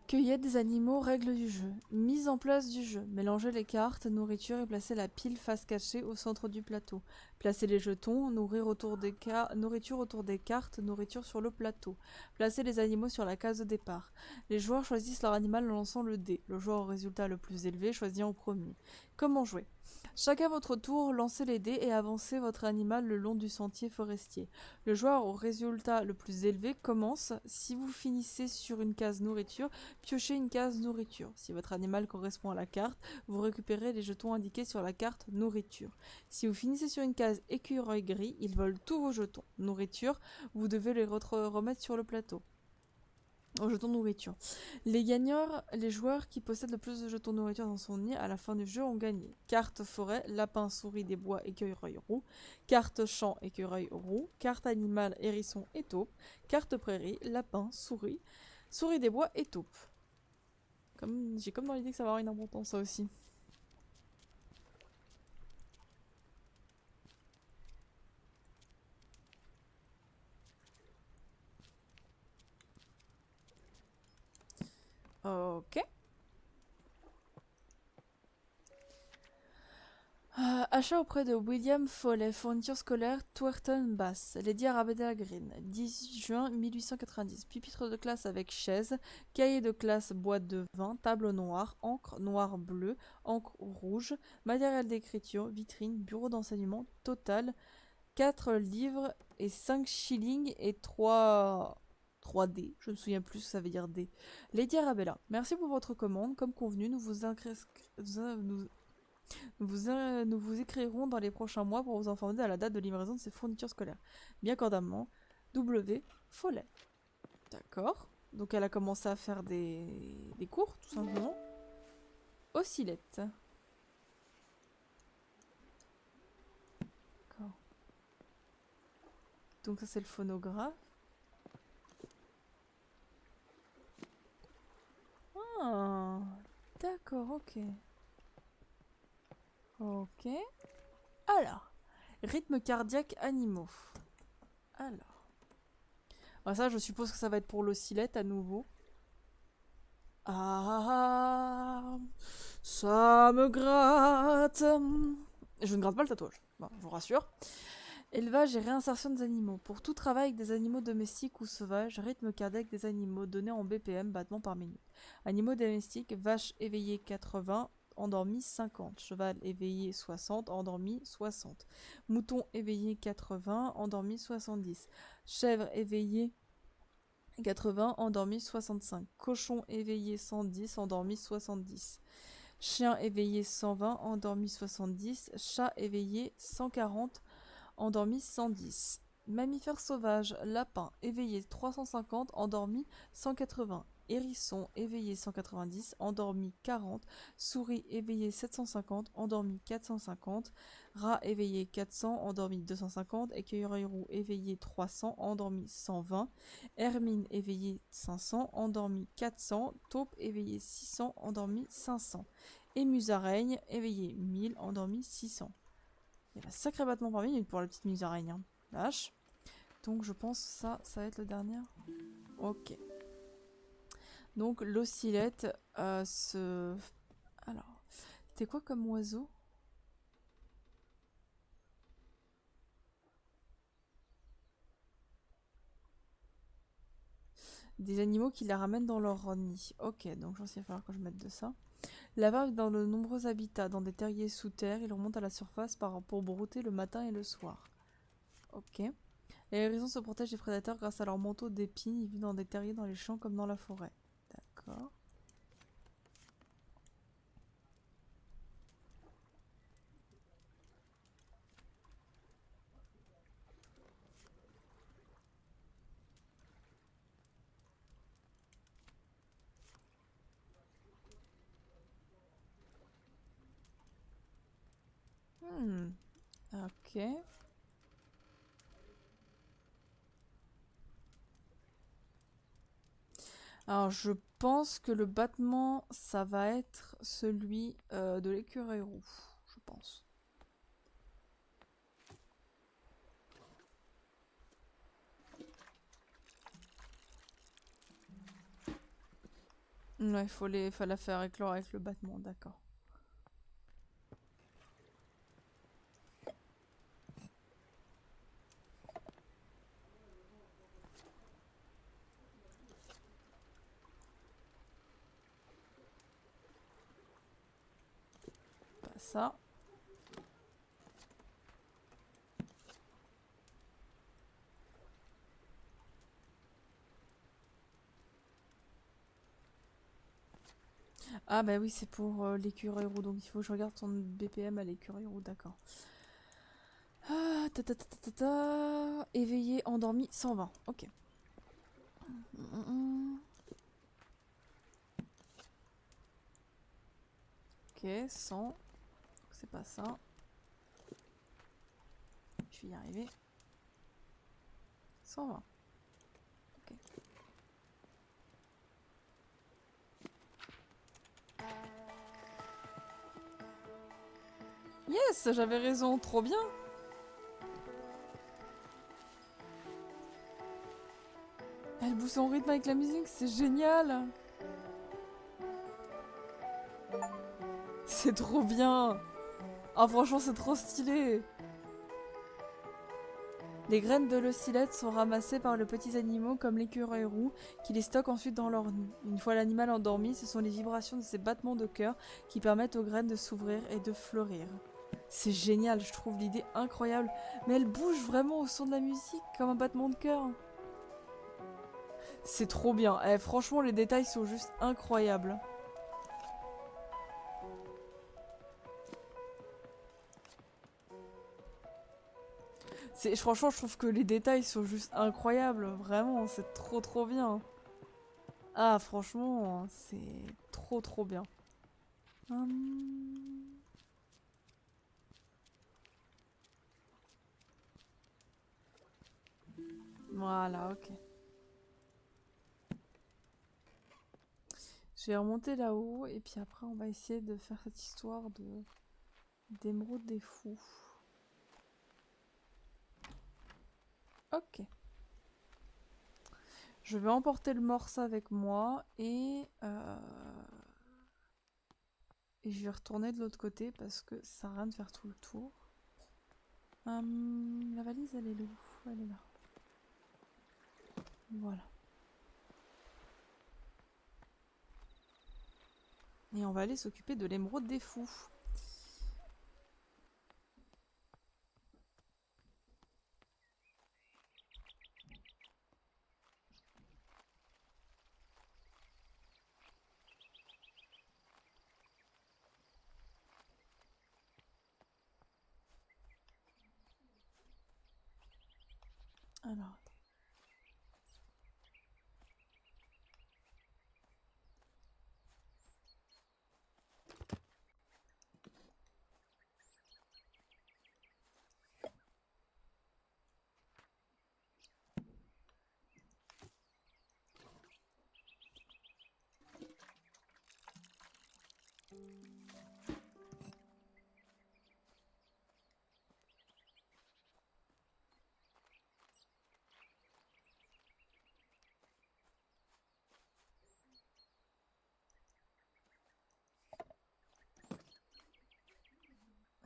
Cueillette des animaux, règles du jeu. Mise en place du jeu. Mélangez les cartes, nourriture et placez la pile face cachée au centre du plateau. Placez les jetons, nourriture autour des cartes, nourriture sur le plateau. Placez les animaux sur la case de départ. Les joueurs choisissent leur animal en lançant le dé. Le joueur au résultat le plus élevé choisit en premier. Comment jouer? Chacun à votre tour, lancez les dés et avancez votre animal le long du sentier forestier. Le joueur au résultat le plus élevé commence. Si vous finissez sur une case nourriture, piochez une case nourriture. Si votre animal correspond à la carte, vous récupérez les jetons indiqués sur la carte nourriture. Si vous finissez sur une case écureuil gris, ils volent tous vos jetons. Nourriture, vous devez les remettre sur le plateau. Aux jetons nourriture. Les joueurs qui possèdent le plus de jetons nourriture dans son nid à la fin du jeu ont gagné. Carte forêt, lapin, souris des bois, écureuil roux. Carte champ, écureuil roux. Carte animal, hérisson et taupe. Carte prairie, lapin, souris. Souris des bois et taupe. J'ai comme dans l'idée que ça va avoir une importance ça aussi. Ok. Achat auprès de William Foley, fourniture scolaire, Twerton Bass, Lady Arabella Green, 18 juin 1890. Pupitre de classe avec chaise, cahier de classe, boîte de vin, tableau noir, encre noir-bleu, encre rouge, matériel d'écriture, vitrine, bureau d'enseignement, total 4 livres et 5 shillings et 3D. Je me souviens plus ce que ça veut dire D. Lady Arabella, merci pour votre commande. Comme convenu, nous vous écrirons dans les prochains mois pour vous informer de la date de livraison de ces fournitures scolaires. Bien cordialement, W. Follet. D'accord. Donc elle a commencé à faire des cours, tout simplement. Oscillette. D'accord. Donc ça c'est le phonographe. Ah, d'accord, ok. Ok. Alors, rythme cardiaque animaux. Alors. Ça, je suppose que ça va être pour l'oscillette à nouveau. Ah, ça me gratte. Je ne gratte pas le tatouage, bon, je vous rassure. Élevage et réinsertion des animaux. Pour tout travail avec des animaux domestiques ou sauvages, rythme cardiaque des animaux donné en BPM, battements par minute. Animaux domestiques, vache éveillée 80, endormi 50. Cheval éveillé 60, endormi 60. Mouton éveillé 80, endormi 70. Chèvre éveillée 80, endormi 65. Cochon éveillé 110, endormi 70. Chien éveillé 120, endormi 70. Chat éveillé 140, endormi 110. Mammifère sauvage, lapin éveillé 350, endormi 180. Hérisson éveillé 190, endormi 40. Souris éveillé 750, endormi 450. Rat éveillé 400, endormi 250. Écureuil roux éveillé 300, endormi 120. Hermine éveillé 500, endormi 400. Taupe éveillé 600, endormi 500. Et musaraigne éveillé 1000, endormi 600. Il y a un sacré battement par minute pour la petite musaraigne. Hein. Lâche. Donc je pense que ça va être le dernier. Ok. Donc l'oscillette Alors, c'était quoi comme oiseau? Des animaux qui la ramènent dans leur nid. Ok, donc je pense qu'il va falloir que je mette de ça. Là-bas, dans de nombreux habitats, dans des terriers sous terre, il remonte à la surface pour brouter le matin et le soir. Ok. Les hérissons se protègent des prédateurs grâce à leur manteau d'épines. Ils vivent dans des terriers, dans les champs comme dans la forêt. D'accord. Ok. Alors, je pense que le battement, ça va être celui de l'écureuil roux. Je pense. Ouais, faut la faire éclore avec le battement, d'accord. Pas ça. Ah bah oui, c'est pour l'écureuil roux, donc il faut que je regarde son BPM à l'écureuil roux, d'accord. Ah, ta ta ta ta ta ta. Éveillé, endormi, 120, ok. Mm. Ok, 100. C'est pas ça. Je vais y arriver. 120. Ok. Yes, j'avais raison, trop bien. Elle bouge son rythme avec la musique, c'est génial. C'est trop bien. Ah franchement, c'est trop stylé. Les graines de l'oscillette sont ramassées par les petits animaux comme l'écureuil roux qui les stockent ensuite dans leur nid. Une fois l'animal endormi, ce sont les vibrations de ses battements de cœur qui permettent aux graines de s'ouvrir et de fleurir. C'est génial, je trouve l'idée incroyable. Mais elle bouge vraiment au son de la musique comme un battement de cœur. C'est trop bien. Eh, franchement, les détails sont juste incroyables. Franchement, je trouve que les détails sont juste incroyables. Vraiment, c'est trop trop bien. Ah, franchement, c'est trop trop bien. Hum. Voilà, ok. Je vais remonter là-haut et puis après on va essayer de faire cette histoire de d'émeraude des fous. Ok. Je vais emporter le morse avec moi et je vais retourner de l'autre côté parce que ça sert à rien de faire tout le tour. La valise, elle est où? Elle est là. Voilà. Et on va aller s'occuper de l'émeraude des fous. Alors,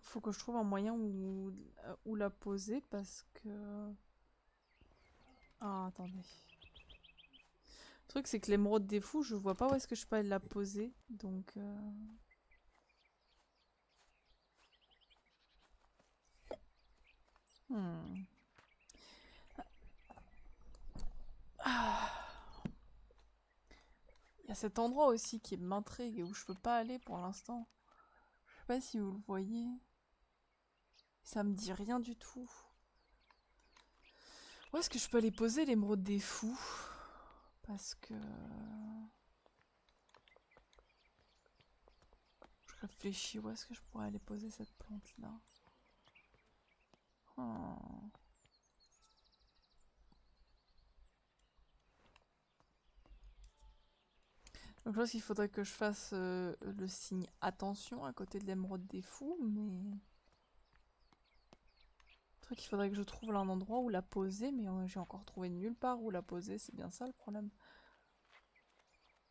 faut que je trouve un moyen où la poser parce que... Ah, attendez. Le truc, c'est que l'émeraude des fous, je vois pas où est-ce que je peux aller la poser. Donc... Hmm. Ah. Il y a cet endroit aussi qui m'intrigue et où je peux pas aller pour l'instant. Je sais pas si vous le voyez. Ça me dit rien du tout. Où est-ce que je peux aller poser l'émeraude des fous? Parce que... Je réfléchis, où est-ce que je pourrais aller poser cette plante-là? Hmm. Donc je pense qu'il faudrait que je fasse le signe attention à côté de l'émeraude des fous, mais... Le truc, il faudrait que je trouve là un endroit où la poser, mais j'ai encore trouvé nulle part où la poser, c'est bien ça le problème.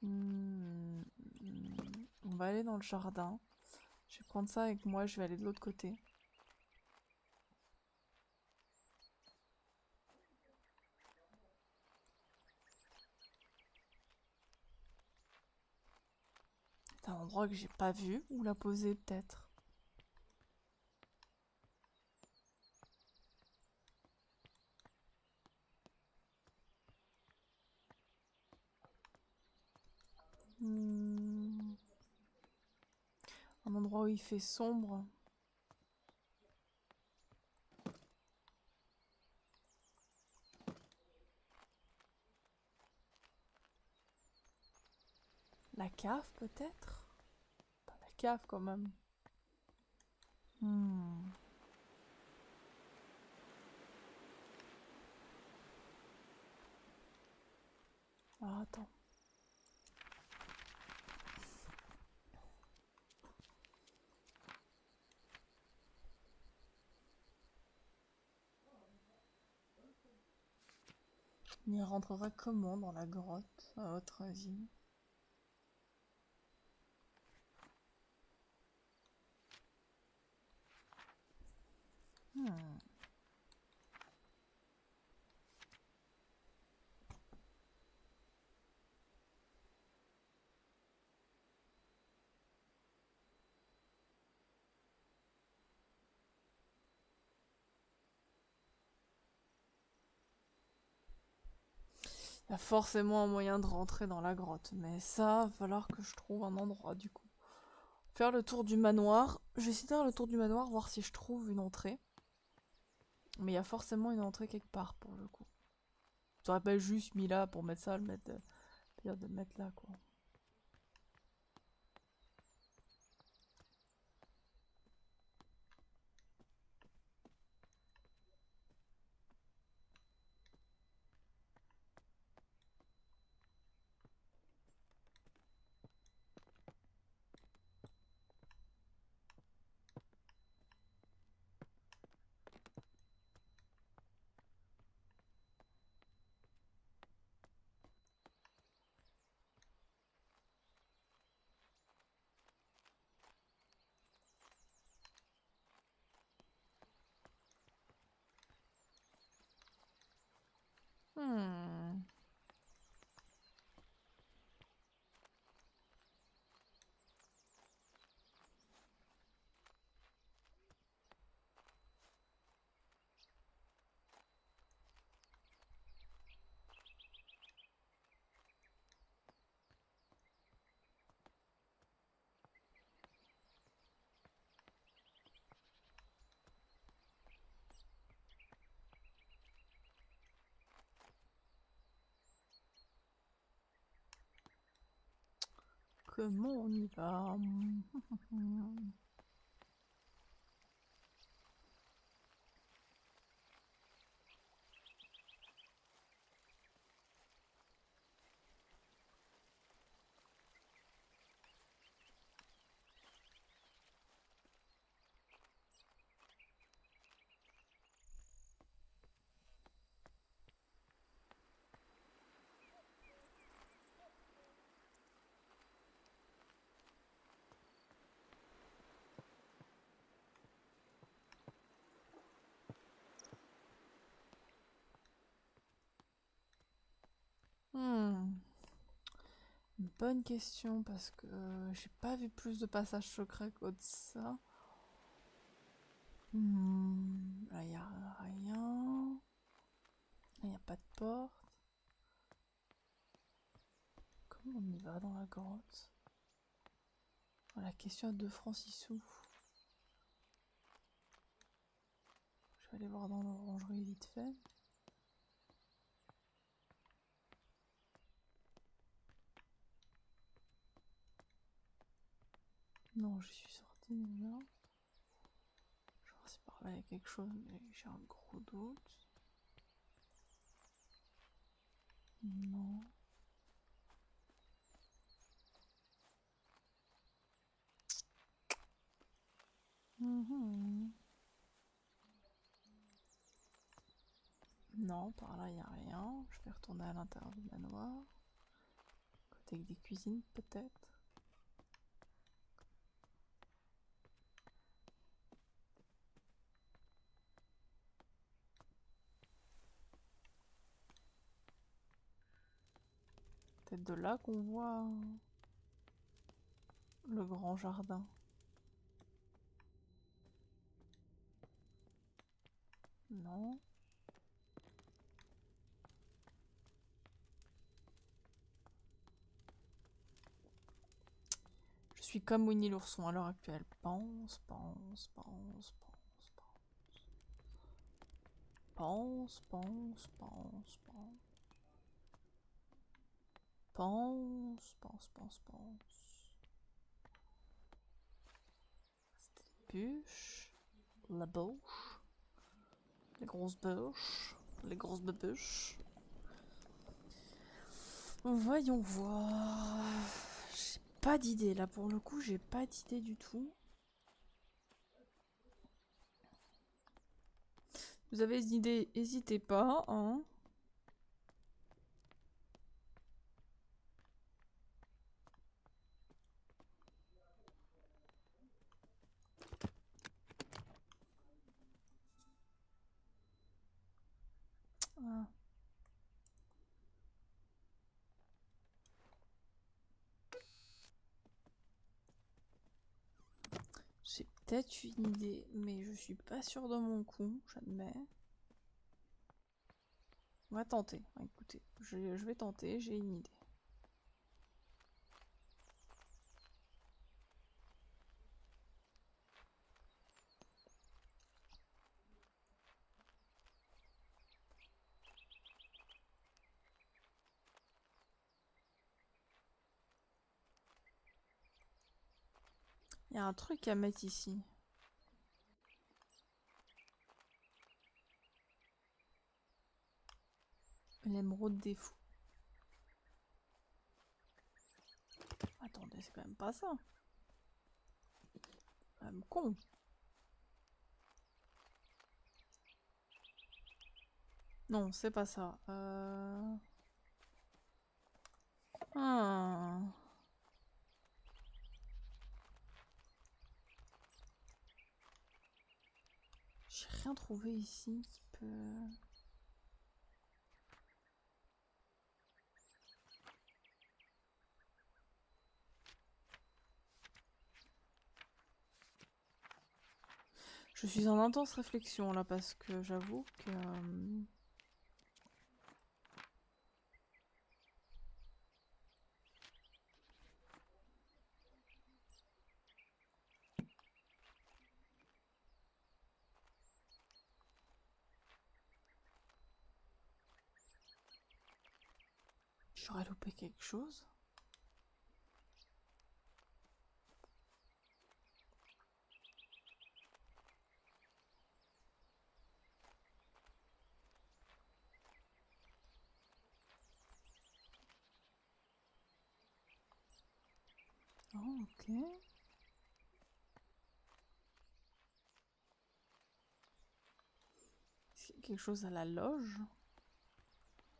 Hmm, On va aller dans le jardin. Je vais prendre ça avec moi, je vais aller de l'autre côté. C'est un endroit que j'ai pas vu. Où la poser peut-être. Hmm, Un endroit où il fait sombre. La cave peut-être. Pas la cave quand même. Hmm. Ah, attends. On y rentrera comment dans la grotte, à votre avis? Hmm. Il y a forcément un moyen de rentrer dans la grotte, mais ça, va falloir que je trouve un endroit du coup. Faire le tour du manoir. Je vais essayer de faire le tour du manoir, voir si je trouve une entrée. Mais il y a forcément une entrée quelque part pour le coup. J'aurais pas juste mis là pour mettre ça, le mettre, de le mettre là quoi. Hmm. Comment on y va? Hmm. Une bonne question parce que j'ai pas vu plus de passages secrets que ça. Là, y a rien. Il n'y a pas de porte. Comment on y va dans la grotte? La question à 2 francs 6 sous. Je vais aller voir dans l'orangerie vite fait. Non, je suis sortie déjà. Je vais voir si par là il y a quelque chose, mais j'ai un gros doute. Non. Mhm. Non, par là il n'y a rien. Je vais retourner à l'intérieur du manoir. avec des cuisines peut-être. Peut-être de là qu'on voit le grand jardin. Non. Je suis comme Winnie l'ourson à l'heure actuelle. Pense, pense, pense, pense, pense. Pense, pense, pense, pense. Pense, pense, pense, pense. C'était les bûches. La bouche. Les grosses bûches. Les grosses bûches. Voyons voir. J'ai pas d'idée là pour le coup, j'ai pas d'idée du tout. Vous avez une idée, n'hésitez pas, hein. Ah. J'ai peut-être une idée, mais je suis pas sûre de mon coup, j'admets. On va tenter. Écoutez, je vais tenter, j'ai une idée. Il y a un truc à mettre ici. L'émeraude des fous. Attendez, c'est quand même pas ça. C'est quand même con. Non, c'est pas ça. Ah. J'ai rien trouvé ici qui peut... Je suis en intense réflexion là parce que j'avoue que... J'aurais loupé quelque chose. Oh, ok. Est-ce qu'il y a quelque chose à la loge?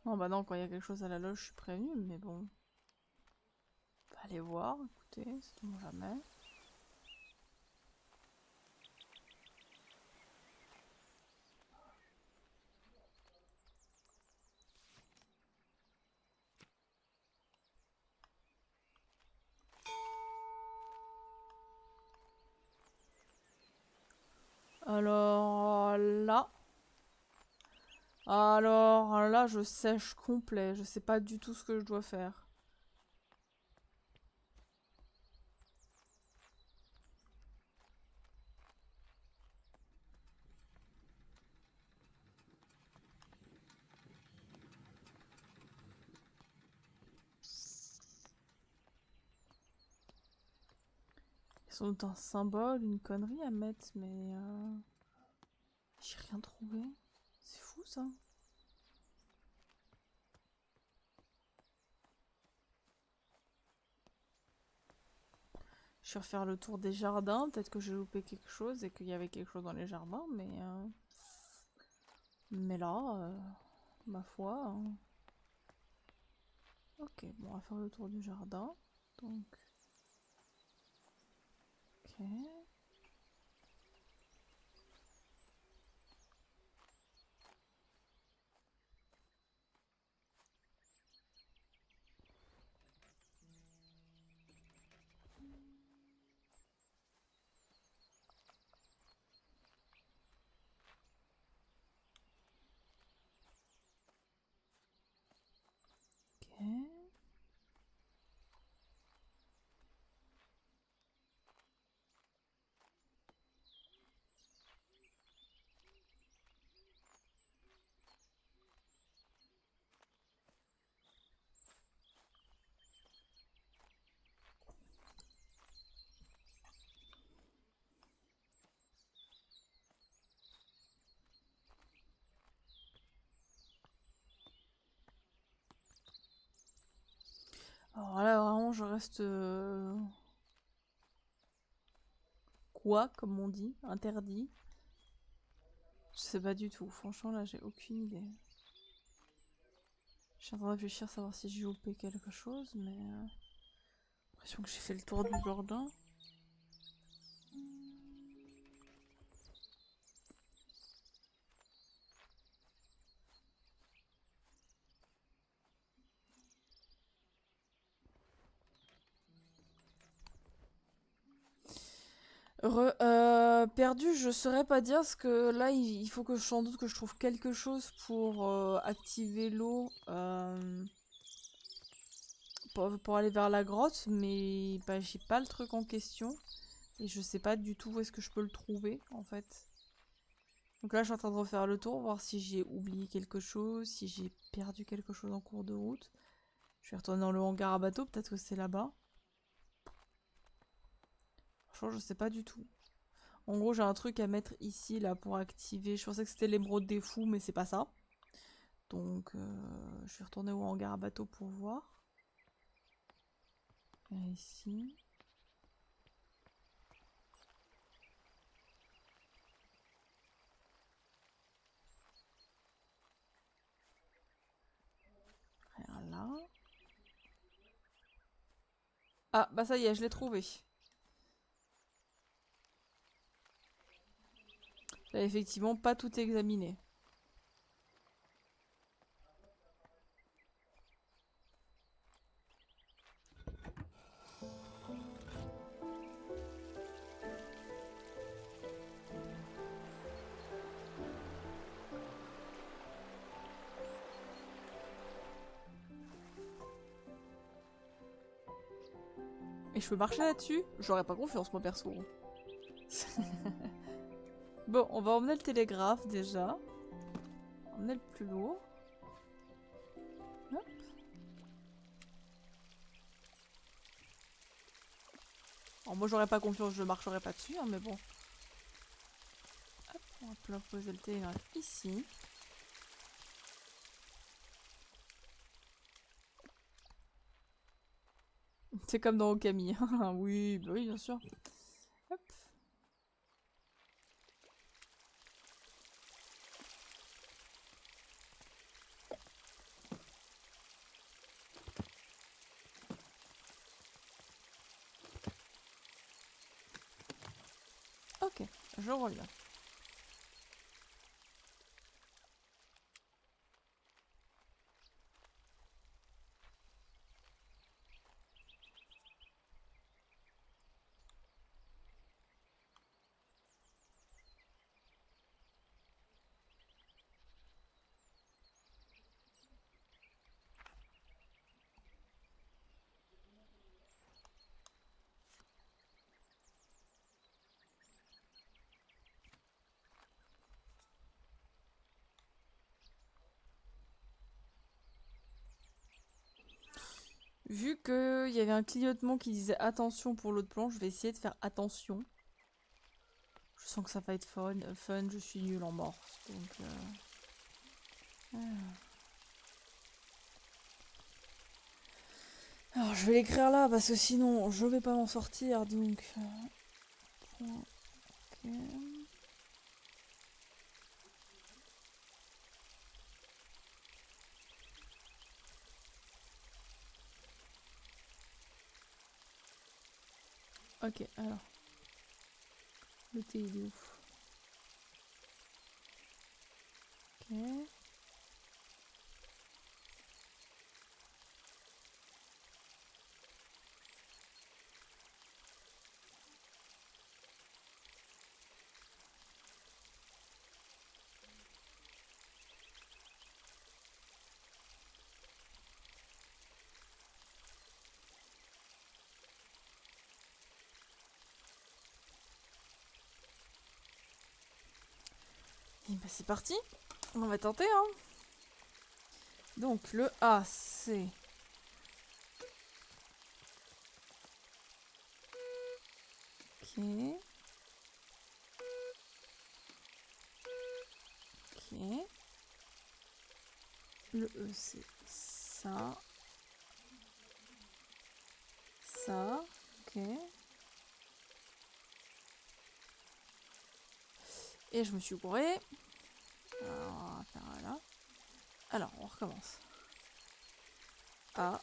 Non, bah non, quand il y a quelque chose à la loge, je suis prévenue, mais bon. On va aller voir, écoutez, c'est tout jamais. Alors là... Alors là, je sèche complet. Je sais pas du tout ce que je dois faire. Ils sont un symbole, une connerie à mettre, mais... J'ai rien trouvé. C'est fou ça. Je vais refaire le tour des jardins. Peut-être que j'ai loupé quelque chose et qu'il y avait quelque chose dans les jardins, mais... Mais là, ma foi... Ok, bon, on va faire le tour du jardin. Donc... Ok... Ok... Alors là, vraiment, je reste... Quoi, comme on dit? Interdit? Je sais pas du tout. Franchement, là, j'ai aucune idée. Je suis en train de réfléchir, savoir si j'ai loupé quelque chose, mais... J'ai l'impression que j'ai fait le tour du jardin. Perdu, je saurais pas dire, parce que là, il faut que sans doute que je trouve quelque chose pour activer l'eau pour aller vers la grotte, mais bah, j'ai pas le truc en question. Et je sais pas du tout où est-ce que je peux le trouver, en fait. Donc là, je suis en train de refaire le tour, voir si j'ai oublié quelque chose, si j'ai perdu quelque chose en cours de route. Je vais retourner dans le hangar à bateau, peut-être que c'est là-bas. Franchement, je sais pas du tout. En gros, j'ai un truc à mettre ici, là, pour activer. Je pensais que c'était l'émeraude des fous, mais c'est pas ça. Donc, je vais retourner au hangar à bateau pour voir. Et ici. Rien là. Ah, bah ça y est, je l'ai trouvé. J'avais effectivement pas tout examiné. Et je peux marcher là-dessus? J'aurais pas confiance, moi, perso. Bon, on va emmener le télégraphe, déjà. Emmener le plus lourd. Hop. Alors, moi, j'aurais pas confiance, je marcherais pas dessus, hein, mais bon. Hop, on va poser le télégraphe ici. C'est comme dans Okami. Oui, bah oui, bien sûr. Hop. Ok, je reviens. Vu qu'il y avait un clignotement qui disait attention pour l'autre plan, je vais essayer de faire attention. Je sens que ça va être fun, je suis nulle en morse. Donc, alors je vais l'écrire là parce que sinon je vais pas m'en sortir. Donc. Point. Ok. Ok, alors. Le thé, il est où? Ok. Et bah c'est parti. On va tenter, hein. Donc le A, c'est... Ok. Ok. Le E, c'est ça. Ça. Ok. Et je me suis gourée. Alors, on va faire là. Alors, on recommence. A.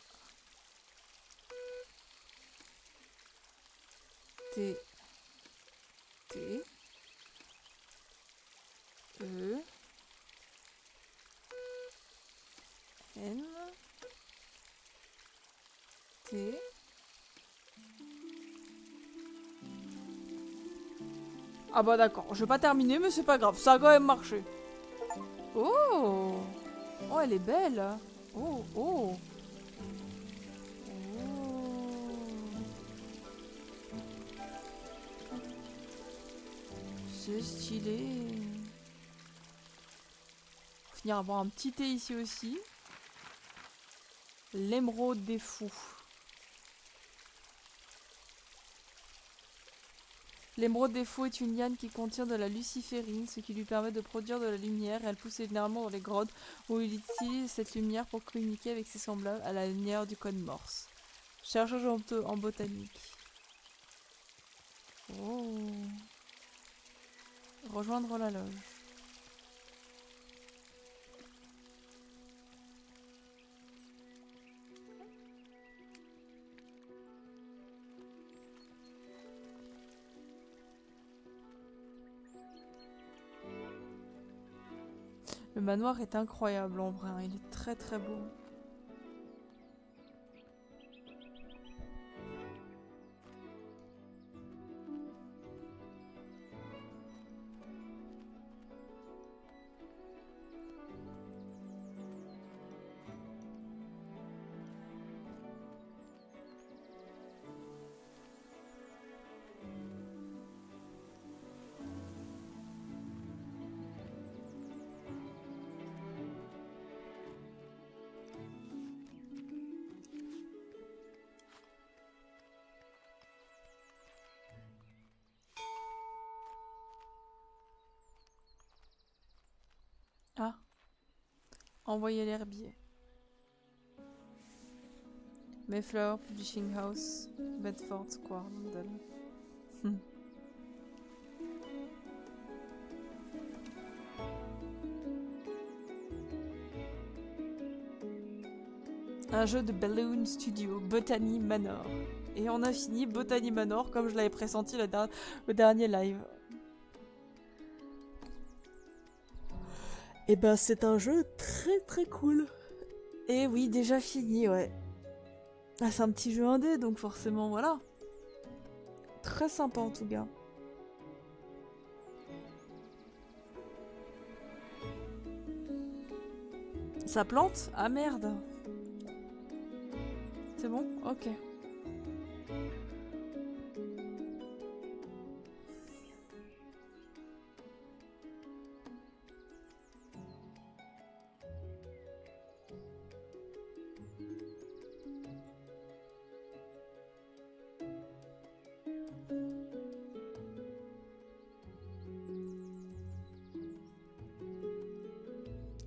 T. T. E. N. T. Ah bah d'accord, je vais pas terminer, mais c'est pas grave, ça a quand même marché. Oh! Oh, elle est belle! Oh, oh! C'est stylé. On va finir à avoir un petit thé ici aussi. L'émeraude des fous. L'émeraude des fous est une liane qui contient de la luciférine, ce qui lui permet de produire de la lumière. Elle pousse généralement dans les grottes où il utilise cette lumière pour communiquer avec ses semblables à la lumière du code Morse. Chercheur en botanique. Oh. Rejoindre la loge. Le manoir est incroyable en vrai, hein. Il est très très beau. Ah, envoyer l'herbier. Mayflower Publishing House, Bedford Square, London. Un jeu de Balloon Studio, Botany Manor. Et on a fini Botany Manor comme je l'avais pressenti le dernier live. Et ben c'est un jeu très très cool. Et oui, déjà fini, ouais. Ah, c'est un petit jeu indé, donc forcément, voilà. Très sympa en tout cas. Ça plante? Ah merde. C'est bon? Ok.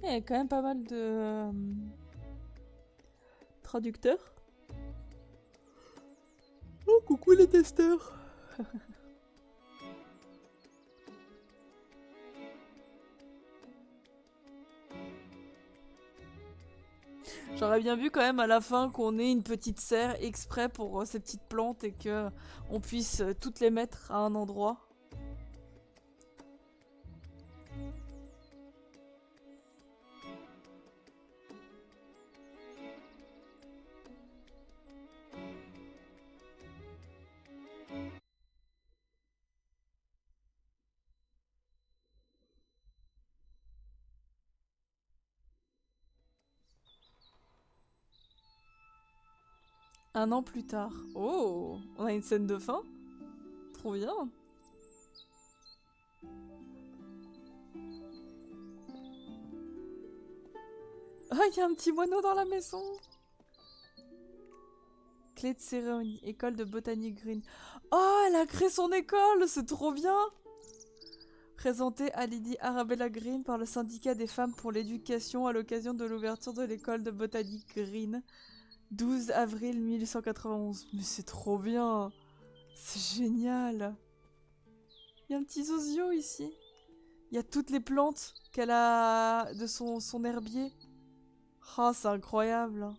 Il y a quand même pas mal de traducteurs. Oh, coucou les testeurs. J'aurais bien vu quand même à la fin qu'on ait une petite serre exprès pour ces petites plantes et que on puisse toutes les mettre à un endroit. Un an plus tard. Oh, on a une scène de fin. Trop bien. Ah, il y a un petit moineau dans la maison. Clé de cérémonie, école de botanique green. Oh, elle a créé son école, c'est trop bien. Présentée à Lady Arabella Green par le syndicat des femmes pour l'éducation à l'occasion de l'ouverture de l'école de botanique Green. 12 avril 1891. Mais c'est trop bien. C'est génial. Il y a un petit zozio ici. Il y a toutes les plantes qu'elle a de son herbier. Ah, c'est incroyable.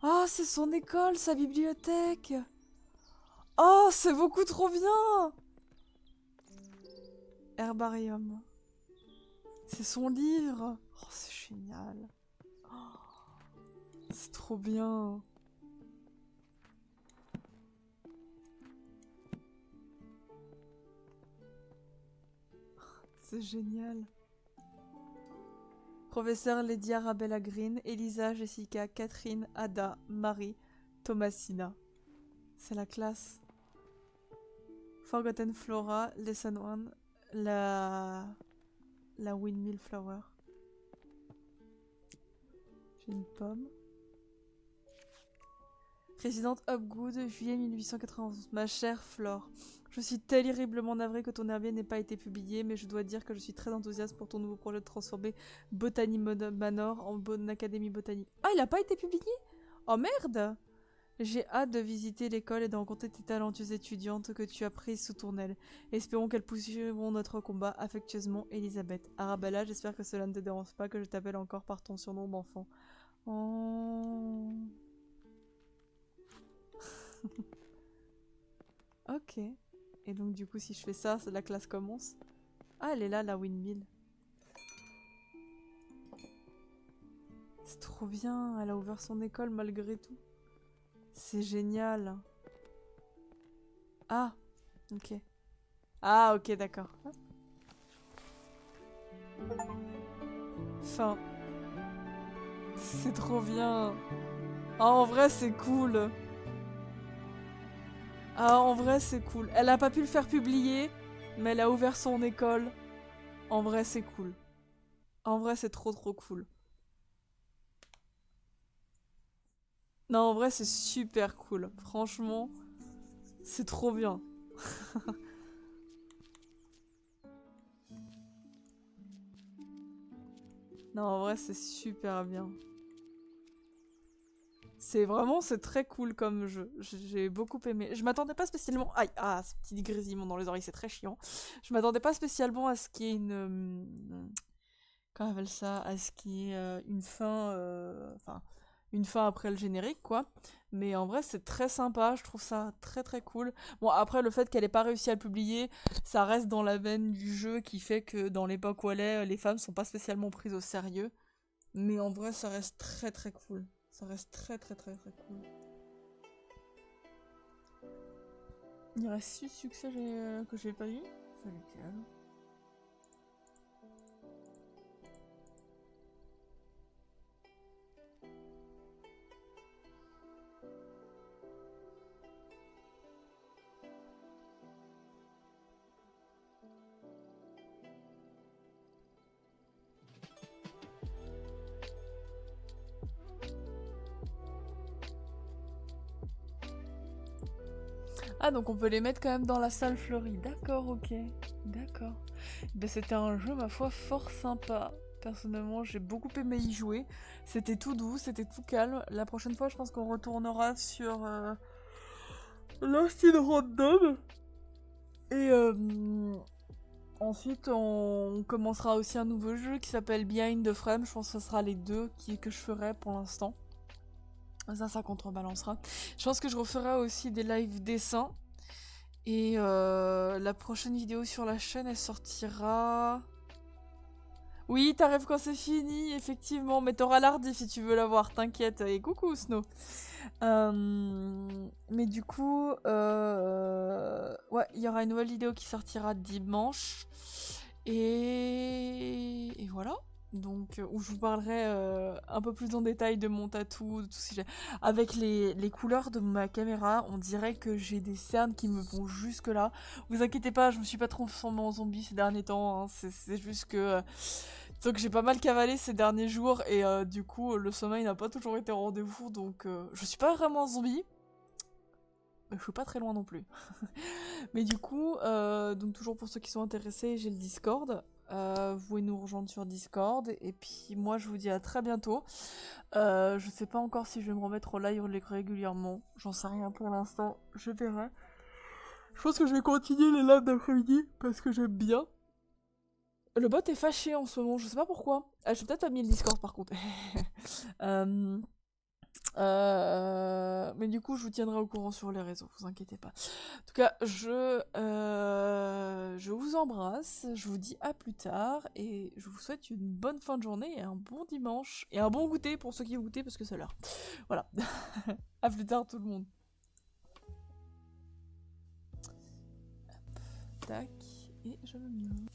Ah, c'est son école, sa bibliothèque. Oh, c'est beaucoup trop bien. Herbarium. C'est son livre. Oh, c'est génial. Oh, c'est trop bien. C'est génial. Professeur Lady Arabella Green, Elisa, Jessica, Catherine, Ada, Marie, Thomasina. C'est la classe. Forgotten Flora, Lesson 1, la Windmill Flower. J'ai une pomme. Résidente Hopgood, juillet 1891. Ma chère Flore, je suis terriblement navrée que ton herbier n'ait pas été publié, mais je dois dire que je suis très enthousiaste pour ton nouveau projet de transformer Botany Manor en académie botanique. Ah, il n'a pas été publié? Oh merde! J'ai hâte de visiter l'école et de rencontrer tes talentueuses étudiantes que tu as prises sous ton aile. Espérons qu'elles poursuivront notre combat. Affectueusement, Elisabeth. Arabella, j'espère que cela ne te dérange pas que je t'appelle encore par ton surnom d'enfant. Oh... Ok. Et donc du coup si je fais ça, la classe commence. Ah, elle est là, la windmill. C'est trop bien, elle a ouvert son école malgré tout. C'est génial. Ah, ok. Ah, ok, d'accord. Fin. C'est trop bien. Ah, en vrai, c'est cool. Ah, en vrai, c'est cool. Elle a pas pu le faire publier, mais elle a ouvert son école. En vrai, c'est cool. En vrai, c'est trop trop cool. Non, en vrai, c'est super cool. Franchement, c'est trop bien. Non, en vrai, c'est super bien. C'est vraiment, c'est très cool comme jeu. J'ai beaucoup aimé. Je m'attendais pas spécialement... Aïe, ah, ce petit grésillement dans les oreilles, c'est très chiant. Je m'attendais pas spécialement à ce qu'il y ait une... comment on appelle ça? À ce qu'il y ait une fin... Enfin, une fin après le générique, quoi. Mais en vrai, c'est très sympa. Je trouve ça très très cool. Bon, après, le fait qu'elle ait pas réussi à le publier, ça reste dans la veine du jeu qui fait que dans l'époque où elle est, les femmes sont pas spécialement prises au sérieux. Mais en vrai, ça reste très très cool. Ça reste très très très très cool. Il y a 6 succès que j'ai pas eu. C'est lequel? Ah, donc on peut les mettre quand même dans la salle fleurie. D'accord, ok. D'accord. Ben, c'était un jeu, ma foi, fort sympa. Personnellement, j'ai beaucoup aimé y jouer. C'était tout doux, c'était tout calme. La prochaine fois, je pense qu'on retournera sur Lost in Random. Et Ensuite, on commencera aussi un nouveau jeu qui s'appelle Behind the Frame. Je pense que ce sera les deux que je ferai pour l'instant. Ça contrebalancera. Je pense que je referai aussi des live dessins. Et la prochaine vidéo sur la chaîne, elle sortira... Oui, t'arrives quand c'est fini, effectivement. Mais t'auras l'ardi si tu veux la voir, t'inquiète. Et coucou, Snow. Mais du coup, ouais, il y aura une nouvelle vidéo qui sortira dimanche. Et voilà. Donc, où je vous parlerai un peu plus en détail de mon tatou, de tout ce que j'ai. Avec les couleurs de ma caméra, on dirait que j'ai des cernes qui me vont jusque là. Vous inquiétez pas, je me suis pas transformée en zombie ces derniers temps. Hein. C'est juste que, donc j'ai pas mal cavalé ces derniers jours et du coup le sommeil n'a pas toujours été au rendez-vous. Donc je suis pas vraiment un zombie. Mais je suis pas très loin non plus. Mais du coup, donc toujours pour ceux qui sont intéressés, j'ai le Discord. Vous pouvez nous rejoindre sur Discord. Et puis moi, je vous dis à très bientôt. Je sais pas encore si je vais me remettre au live régulièrement. J'en sais rien pour l'instant. Je verrai. Je pense que je vais continuer les lives d'après-midi parce que j'aime bien. Le bot est fâché en ce moment, je sais pas pourquoi. Je vais peut-être pas mis le Discord par contre. Mais du coup, je vous tiendrai au courant sur les réseaux, vous inquiétez pas. En tout cas, je vous embrasse, je vous dis à plus tard, et je vous souhaite une bonne fin de journée et un bon dimanche, et un bon goûter pour ceux qui goûtent parce que c'est l'heure. Voilà. À plus tard tout le monde. Tac, et je me mute.